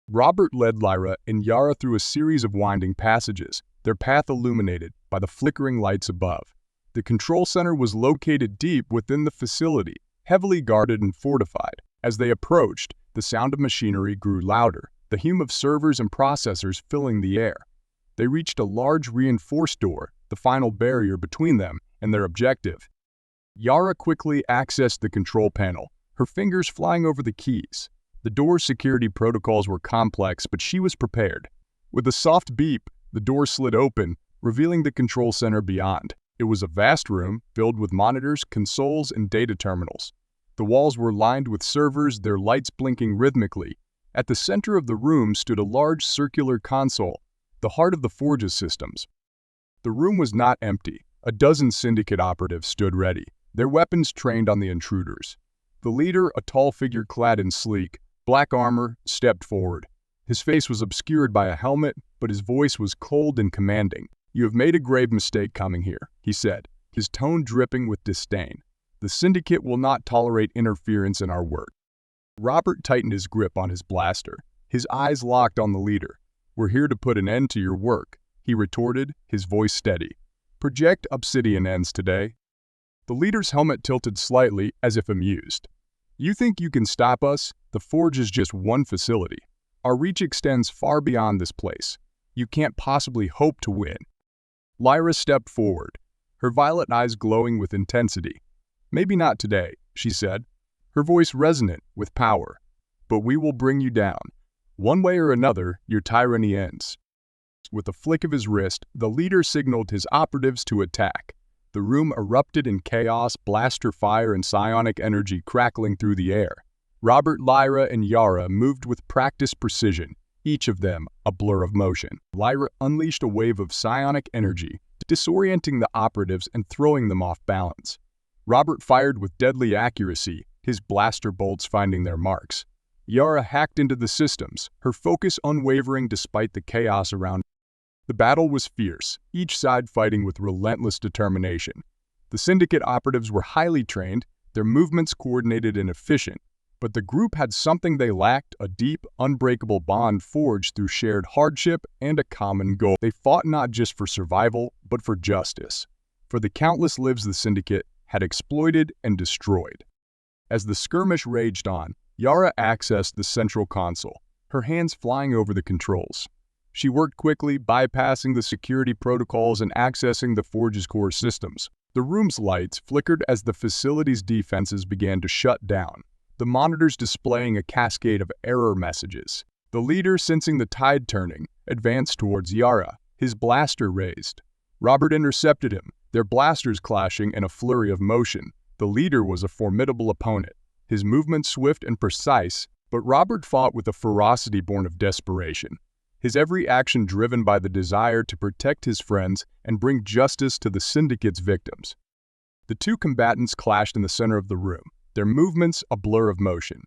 Robert led Lyra and Yara through a series of winding passages, their path illuminated by the flickering lights above. The control center was located deep within the facility, heavily guarded and fortified. As they approached, the sound of machinery grew louder, the hum of servers and processors filling the air. They reached a large reinforced door, the final barrier between them and their objective. Yara quickly accessed the control panel, her fingers flying over the keys. The door's security protocols were complex, but she was prepared. With a soft beep, the door slid open, revealing the control center beyond. It was a vast room, filled with monitors, consoles, and data terminals. The walls were lined with servers, their lights blinking rhythmically. At the center of the room stood a large circular console, the heart of the Forge's systems. The room was not empty. A dozen Syndicate operatives stood ready, their weapons trained on the intruders. The leader, a tall figure clad in sleek, black armor, stepped forward. His face was obscured by a helmet, but his voice was cold and commanding. "You have made a grave mistake coming here," he said, his tone dripping with disdain. "The Syndicate will not tolerate interference in our work." Robert tightened his grip on his blaster, his eyes locked on the leader. "We're here to put an end to your work," he retorted, his voice steady. "Project Obsidian ends today." The leader's helmet tilted slightly, as if amused. "You think you can stop us? The Forge is just one facility. Our reach extends far beyond this place. You can't possibly hope to win." Lyra stepped forward, her violet eyes glowing with intensity. "Maybe not today," she said, her voice resonant with power. "But we will bring you down. One way or another, your tyranny ends." With a flick of his wrist, the leader signaled his operatives to attack. The room erupted in chaos, blaster fire and psionic energy crackling through the air. Robert, Lyra, and Yara moved with practiced precision, each of them a blur of motion. Lyra unleashed a wave of psionic energy, disorienting the operatives and throwing them off balance. Robert fired with deadly accuracy, his blaster bolts finding their marks. Yara hacked into the systems, her focus unwavering despite the chaos around. The battle was fierce, each side fighting with relentless determination. The Syndicate operatives were highly trained, their movements coordinated and efficient, but the group had something they lacked, a deep, unbreakable bond forged through shared hardship and a common goal. They fought not just for survival, but for justice, for the countless lives the Syndicate had exploited and destroyed. As the skirmish raged on, Yara accessed the central console, her hands flying over the controls. She worked quickly, bypassing the security protocols and accessing the Forge's core systems. The room's lights flickered as the facility's defenses began to shut down, the monitors displaying a cascade of error messages. The leader, sensing the tide turning, advanced towards Yara, his blaster raised. Robert intercepted him, their blasters clashing in a flurry of motion. The leader was a formidable opponent, his movements swift and precise, but Robert fought with a ferocity born of desperation, his every action driven by the desire to protect his friends and bring justice to the Syndicate's victims. The two combatants clashed in the center of the room, their movements a blur of motion.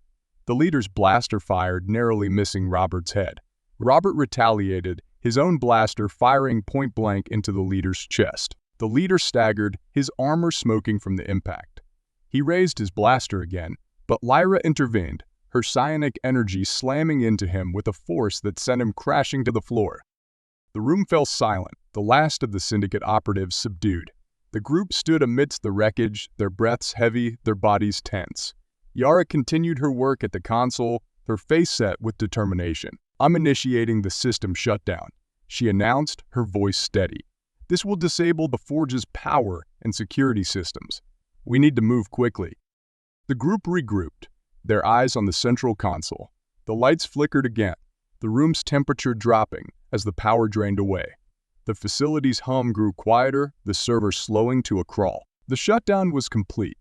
The leader's blaster fired, narrowly missing Robert's head. Robert retaliated, his own blaster firing point-blank into the leader's chest. The leader staggered, his armor smoking from the impact. He raised his blaster again, but Lyra intervened, her psionic energy slamming into him with a force that sent him crashing to the floor. The room fell silent, the last of the Syndicate operatives subdued. The group stood amidst the wreckage, their breaths heavy, their bodies tense. Yara continued her work at the console, her face set with determination. "I'm initiating the system shutdown," she announced, her voice steady. "This will disable the Forge's power and security systems. We need to move quickly." The group regrouped, their eyes on the central console. The lights flickered again, the room's temperature dropping as the power drained away. The facility's hum grew quieter, the server slowing to a crawl. The shutdown was complete.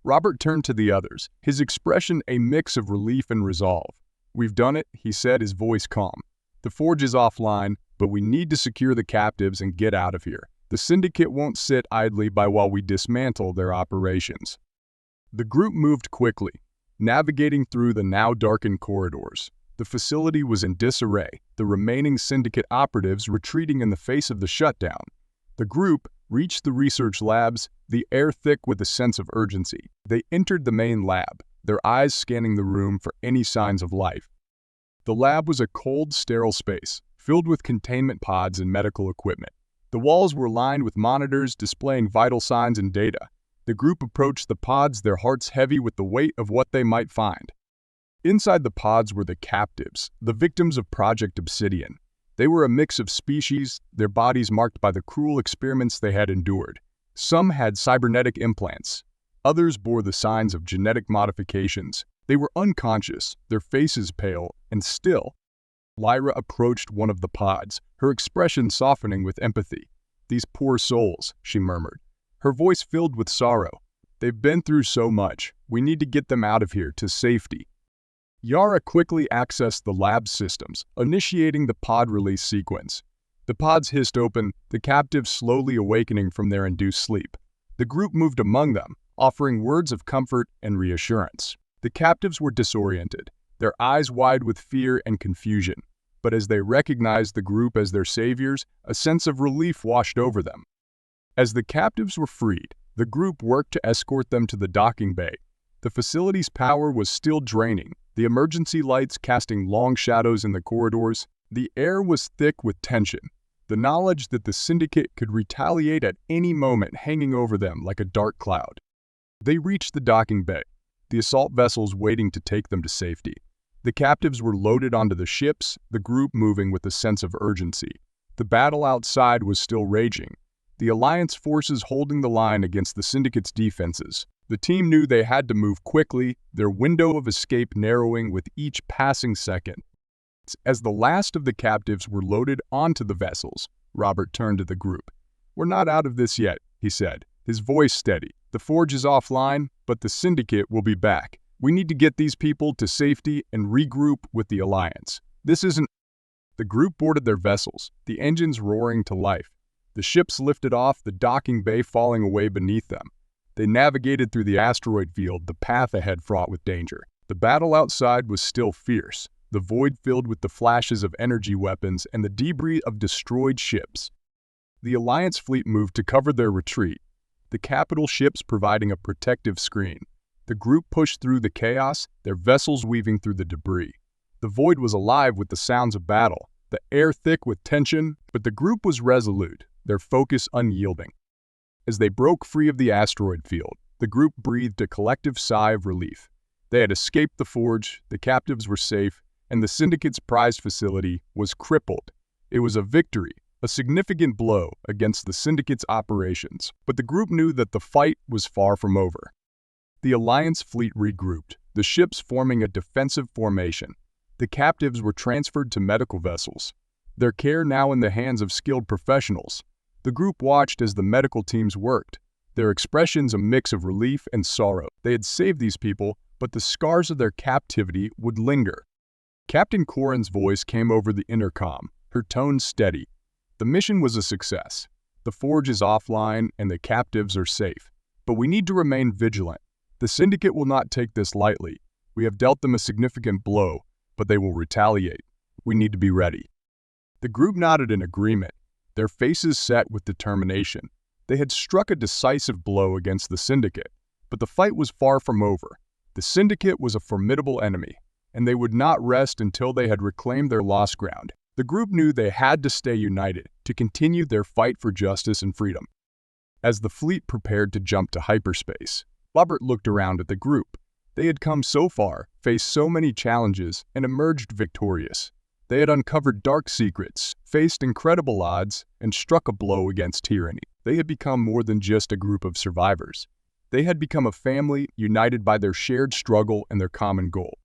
Robert turned to the others, his expression a mix of relief and resolve. "We've done it," he said, his voice calm. "The Forge is offline, but we need to secure the captives and get out of here. The Syndicate won't sit idly by while we dismantle their operations." The group moved quickly, navigating through the now darkened corridors. The facility was in disarray, the remaining Syndicate operatives retreating in the face of the shutdown. The group reached the research labs, the air thick with a sense of urgency. They entered the main lab, their eyes scanning the room for any signs of life. The lab was a cold, sterile space, filled with containment pods and medical equipment. The walls were lined with monitors displaying vital signs and data. The group approached the pods, their hearts heavy with the weight of what they might find. Inside the pods were the captives, the victims of Project Obsidian. They were a mix of species, their bodies marked by the cruel experiments they had endured. Some had cybernetic implants. Others bore the signs of genetic modifications. They were unconscious, their faces pale and still. Lyra approached one of the pods, her expression softening with empathy. "These poor souls," she murmured, her voice filled with sorrow. "They've been through so much. We need to get them out of here to safety." Yara quickly accessed the lab systems, initiating the pod release sequence. The pods hissed open, the captives slowly awakening from their induced sleep. The group moved among them, offering words of comfort and reassurance. The captives were disoriented, their eyes wide with fear and confusion. But as they recognized the group as their saviors, a sense of relief washed over them. As the captives were freed, the group worked to escort them to the docking bay. The facility's power was still draining, the emergency lights casting long shadows in the corridors. The air was thick with tension, the knowledge that the Syndicate could retaliate at any moment hanging over them like a dark cloud. They reached the docking bay, the assault vessels waiting to take them to safety. The captives were loaded onto the ships, the group moving with a sense of urgency. The battle outside was still raging, the Alliance forces holding the line against the Syndicate's defenses. The team knew they had to move quickly, their window of escape narrowing with each passing second. As the last of the captives were loaded onto the vessels, Robert turned to the group. "We're not out of this yet," he said, his voice steady. "The Forge is offline, but the Syndicate will be back. We need to get these people to safety and regroup with the Alliance. This isn't..." The group boarded their vessels, the engines roaring to life. The ships lifted off, the docking bay falling away beneath them. They navigated through the asteroid field, the path ahead fraught with danger. The battle outside was still fierce, the void filled with the flashes of energy weapons and the debris of destroyed ships. The Alliance fleet moved to cover their retreat, the capital ships providing a protective screen. The group pushed through the chaos, their vessels weaving through the debris. The void was alive with the sounds of battle, the air thick with tension, but the group was resolute, their focus unyielding. As they broke free of the asteroid field, the group breathed a collective sigh of relief. They had escaped the Forge, the captives were safe, and the Syndicate's prized facility was crippled. It was a victory, a significant blow against the Syndicate's operations, but the group knew that the fight was far from over. The Alliance fleet regrouped, the ships forming a defensive formation. The captives were transferred to medical vessels, their care now in the hands of skilled professionals. The group watched as the medical teams worked, their expressions a mix of relief and sorrow. They had saved these people, but the scars of their captivity would linger. Captain Corin's voice came over the intercom, her tone steady. "The mission was a success. The Forge is offline and the captives are safe. But we need to remain vigilant. The Syndicate will not take this lightly. We have dealt them a significant blow, but they will retaliate. We need to be ready." The group nodded in agreement, their faces set with determination. They had struck a decisive blow against the Syndicate, but the fight was far from over. The Syndicate was a formidable enemy, and they would not rest until they had reclaimed their lost ground. The group knew they had to stay united to continue their fight for justice and freedom. As the fleet prepared to jump to hyperspace, Robert looked around at the group. They had come so far, faced so many challenges, and emerged victorious. They had uncovered dark secrets, faced incredible odds, and struck a blow against tyranny. They had become more than just a group of survivors. They had become a family united by their shared struggle and their common goal.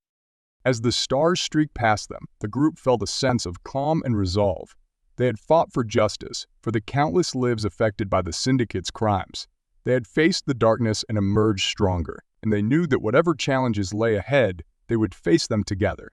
As the stars streaked past them, the group felt a sense of calm and resolve. They had fought for justice, for the countless lives affected by the syndicate's crimes. They had faced the darkness and emerged stronger, and they knew that whatever challenges lay ahead, they would face them together.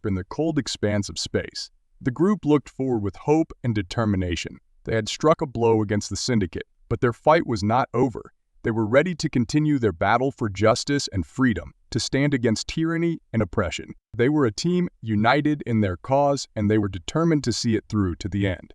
In the cold expanse of space, the group looked forward with hope and determination. They had struck a blow against the syndicate, but their fight was not over. They were ready to continue their battle for justice and freedom, to stand against tyranny and oppression. They were a team united in their cause, and they were determined to see it through to the end.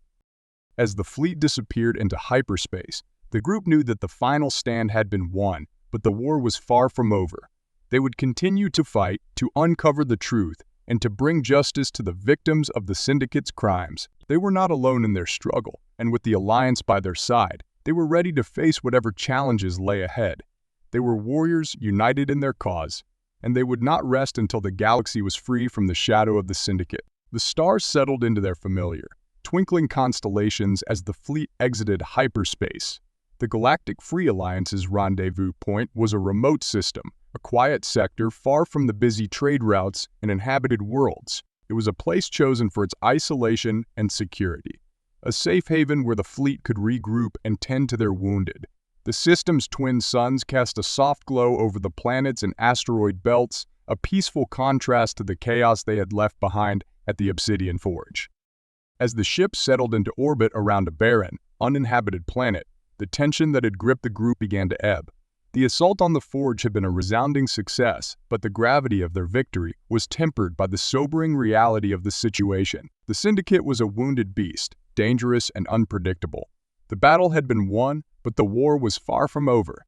As the fleet disappeared into hyperspace, the group knew that the final stand had been won, but the war was far from over. They would continue to fight, to uncover the truth, and to bring justice to the victims of the syndicate's crimes. They were not alone in their struggle, and with the Alliance by their side, they were ready to face whatever challenges lay ahead. They were warriors united in their cause, and they would not rest until the galaxy was free from the shadow of the syndicate. The stars settled into their familiar, twinkling constellations as the fleet exited hyperspace. The Galactic Free Alliance's rendezvous point was a remote system, a quiet sector far from the busy trade routes and inhabited worlds. It was a place chosen for its isolation and security, a safe haven where the fleet could regroup and tend to their wounded. The system's twin suns cast a soft glow over the planets and asteroid belts, a peaceful contrast to the chaos they had left behind at the Obsidian Forge. As the ship settled into orbit around a barren, uninhabited planet, the tension that had gripped the group began to ebb. The assault on the Forge had been a resounding success, but the gravity of their victory was tempered by the sobering reality of the situation. The Syndicate was a wounded beast, dangerous and unpredictable. The battle had been won, but the war was far from over.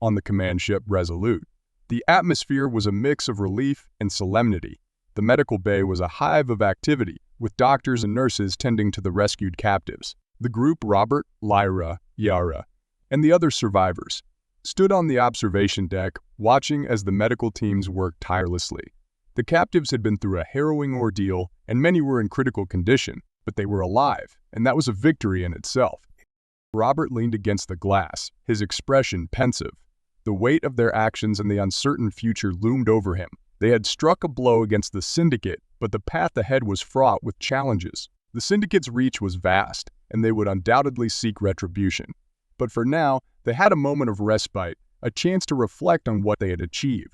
On the command ship Resolute, the atmosphere was a mix of relief and solemnity. The medical bay was a hive of activity, with doctors and nurses tending to the rescued captives. The group Robert, Lyra, Yara, and the other survivors stood on the observation deck, watching as the medical teams worked tirelessly. The captives had been through a harrowing ordeal, and many were in critical condition, but they were alive, and that was a victory in itself. Robert leaned against the glass, his expression pensive. The weight of their actions and the uncertain future loomed over him. They had struck a blow against the Syndicate, but the path ahead was fraught with challenges. The Syndicate's reach was vast, and they would undoubtedly seek retribution. But for now, they had a moment of respite, a chance to reflect on what they had achieved.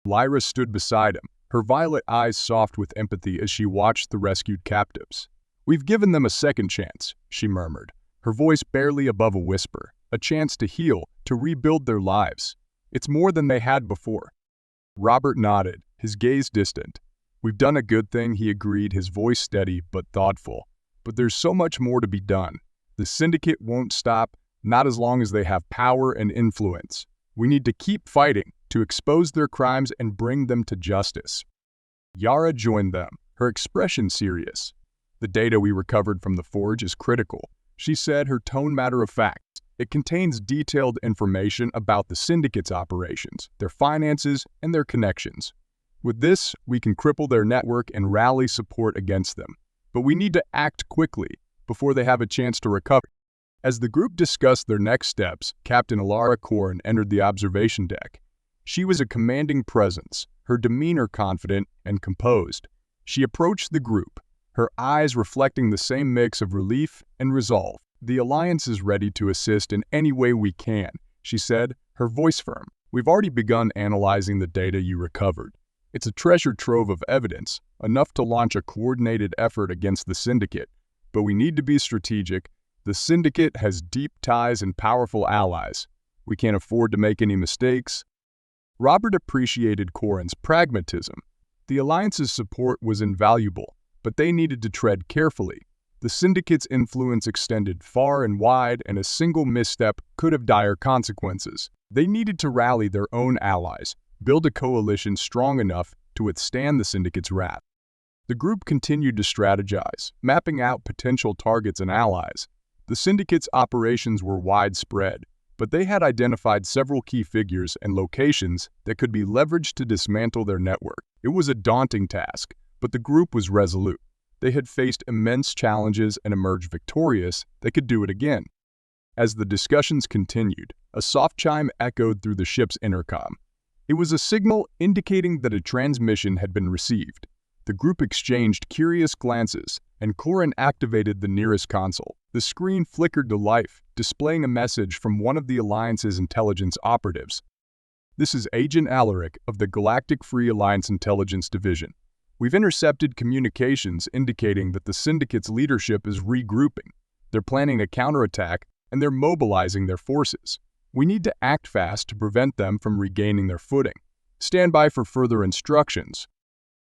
Lyra stood beside him, her violet eyes soft with empathy as she watched the rescued captives. "We've given them a second chance," she murmured, her voice barely above a whisper. "A chance to heal, to rebuild their lives. It's more than they had before." Robert nodded, his gaze distant. "We've done a good thing," he agreed, his voice steady but thoughtful. "But there's so much more to be done. The Syndicate won't stop, not as long as they have power and influence. We need to keep fighting, to expose their crimes and bring them to justice." Yara joined them, her expression serious. "The data we recovered from the Forge is critical," she said, her tone matter-of-fact. "It contains detailed information about the Syndicate's operations, their finances, and their connections. With this, we can cripple their network and rally support against them. But we need to act quickly, before they have a chance to recover." As the group discussed their next steps, Captain Alara Korn entered the observation deck. She was a commanding presence, her demeanor confident and composed. She approached the group, her eyes reflecting the same mix of relief and resolve. "The Alliance is ready to assist in any way we can," she said, her voice firm. "We've already begun analyzing the data you recovered. It's a treasure trove of evidence, enough to launch a coordinated effort against the Syndicate. But we need to be strategic. The Syndicate has deep ties and powerful allies. We can't afford to make any mistakes." Robert appreciated Corrin's pragmatism. The Alliance's support was invaluable, but they needed to tread carefully. The Syndicate's influence extended far and wide, and a single misstep could have dire consequences. They needed to rally their own allies, build a coalition strong enough to withstand the Syndicate's wrath. The group continued to strategize, mapping out potential targets and allies. The Syndicate's operations were widespread, but they had identified several key figures and locations that could be leveraged to dismantle their network. It was a daunting task, but the group was resolute. They had faced immense challenges and emerged victorious. They could do it again. As the discussions continued, a soft chime echoed through the ship's intercom. It was a signal indicating that a transmission had been received. The group exchanged curious glances, and Corin activated the nearest console. The screen flickered to life, displaying a message from one of the Alliance's intelligence operatives. "This is Agent Alaric of the Galactic Free Alliance Intelligence Division. We've intercepted communications indicating that the Syndicate's leadership is regrouping. They're planning a counterattack, and they're mobilizing their forces. We need to act fast to prevent them from regaining their footing. Stand by for further instructions."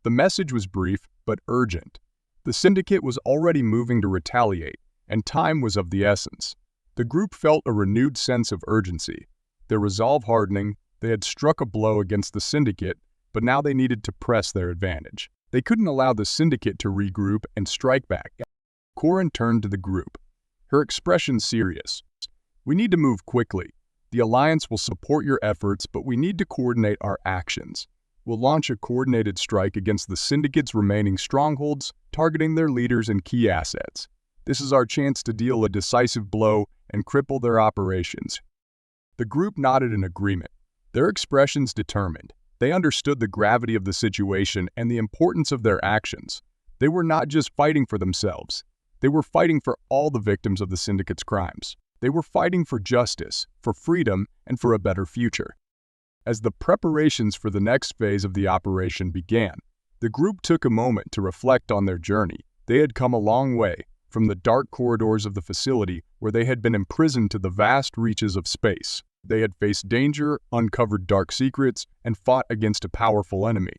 The message was brief, but urgent. The Syndicate was already moving to retaliate, and time was of the essence. The group felt a renewed sense of urgency. Their resolve hardening, they had struck a blow against the Syndicate, but now they needed to press their advantage. They couldn't allow the Syndicate to regroup and strike back. Corin turned to the group, her expression serious. "We need to move quickly. The Alliance will support your efforts, but we need to coordinate our actions. We'll launch a coordinated strike against the Syndicate's remaining strongholds, targeting their leaders and key assets. This is our chance to deal a decisive blow and cripple their operations." The group nodded in agreement, their expressions determined. They understood the gravity of the situation and the importance of their actions. They were not just fighting for themselves. They were fighting for all the victims of the Syndicate's crimes. They were fighting for justice, for freedom, and for a better future. As the preparations for the next phase of the operation began, the group took a moment to reflect on their journey. They had come a long way, from the dark corridors of the facility where they had been imprisoned to the vast reaches of space. They had faced danger, uncovered dark secrets, and fought against a powerful enemy.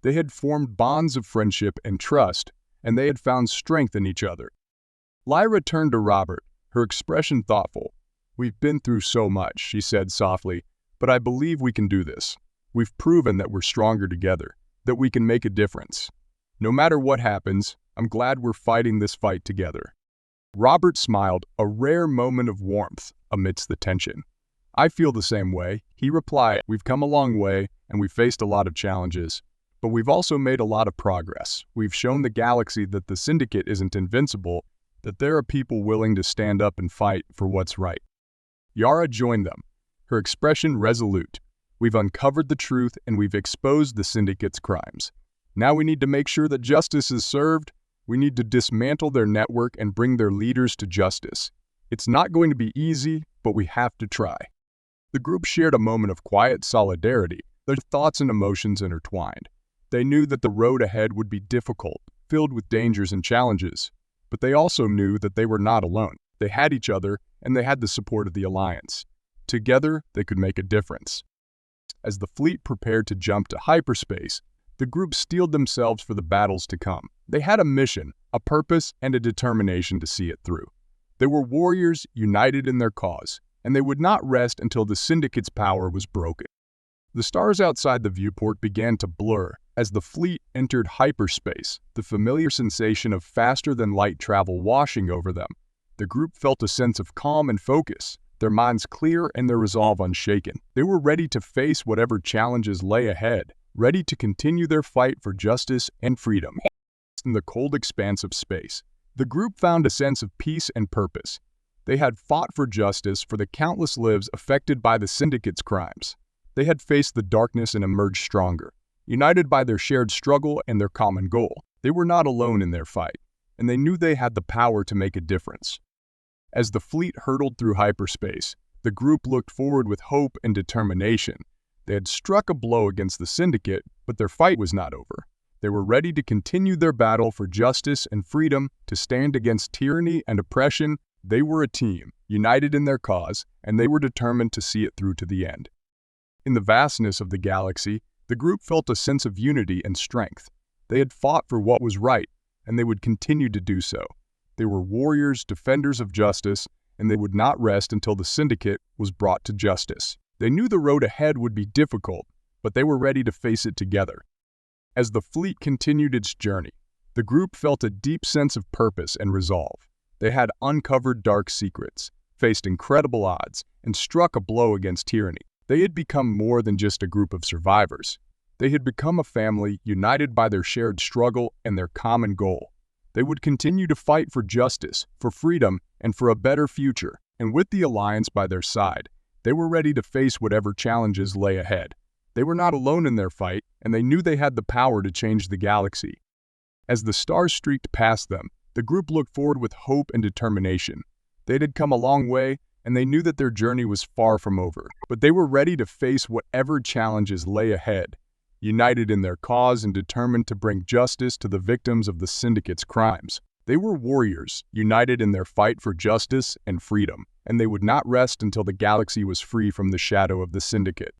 They had formed bonds of friendship and trust, and they had found strength in each other. Lyra turned to Robert, her expression thoughtful. "We've been through so much," she said softly, "but I believe we can do this. We've proven that we're stronger together, that we can make a difference. No matter what happens, I'm glad we're fighting this fight together." Robert smiled, a rare moment of warmth amidst the tension. "I feel the same way," he replied. "We've come a long way, and we've faced a lot of challenges. But we've also made a lot of progress. We've shown the galaxy that the Syndicate isn't invincible, that there are people willing to stand up and fight for what's right." Yara joined them, her expression resolute. "We've uncovered the truth and we've exposed the Syndicate's crimes. Now we need to make sure that justice is served. We need to dismantle their network and bring their leaders to justice. It's not going to be easy, but we have to try." The group shared a moment of quiet solidarity, their thoughts and emotions intertwined. They knew that the road ahead would be difficult, filled with dangers and challenges. But they also knew that they were not alone. They had each other, and they had the support of the Alliance. Together, they could make a difference. As the fleet prepared to jump to hyperspace, the group steeled themselves for the battles to come. They had a mission, a purpose, and a determination to see it through. They were warriors united in their cause, and they would not rest until the Syndicate's power was broken. The stars outside the viewport began to blur as the fleet entered hyperspace, the familiar sensation of faster-than-light travel washing over them. The group felt a sense of calm and focus, their minds clear and their resolve unshaken. They were ready to face whatever challenges lay ahead, ready to continue their fight for justice and freedom. In the cold expanse of space, the group found a sense of peace and purpose. They had fought for justice for the countless lives affected by the Syndicate's crimes. They had faced the darkness and emerged stronger, united by their shared struggle and their common goal. They were not alone in their fight, and they knew they had the power to make a difference. As the fleet hurtled through hyperspace, the group looked forward with hope and determination. They had struck a blow against the Syndicate, but their fight was not over. They were ready to continue their battle for justice and freedom, to stand against tyranny and oppression. They were a team, united in their cause, and they were determined to see it through to the end. In the vastness of the galaxy, the group felt a sense of unity and strength. They had fought for what was right, and they would continue to do so. They were warriors, defenders of justice, and they would not rest until the Syndicate was brought to justice. They knew the road ahead would be difficult, but they were ready to face it together. As the fleet continued its journey, the group felt a deep sense of purpose and resolve. They had uncovered dark secrets, faced incredible odds, and struck a blow against tyranny. They had become more than just a group of survivors. They had become a family united by their shared struggle and their common goal. They would continue to fight for justice, for freedom, and for a better future. And with the Alliance by their side, they were ready to face whatever challenges lay ahead. They were not alone in their fight, and they knew they had the power to change the galaxy. As the stars streaked past them, the group looked forward with hope and determination. They had come a long way, and they knew that their journey was far from over. But they were ready to face whatever challenges lay ahead, united in their cause and determined to bring justice to the victims of the Syndicate's crimes. They were warriors, united in their fight for justice and freedom, and they would not rest until the galaxy was free from the shadow of the Syndicate.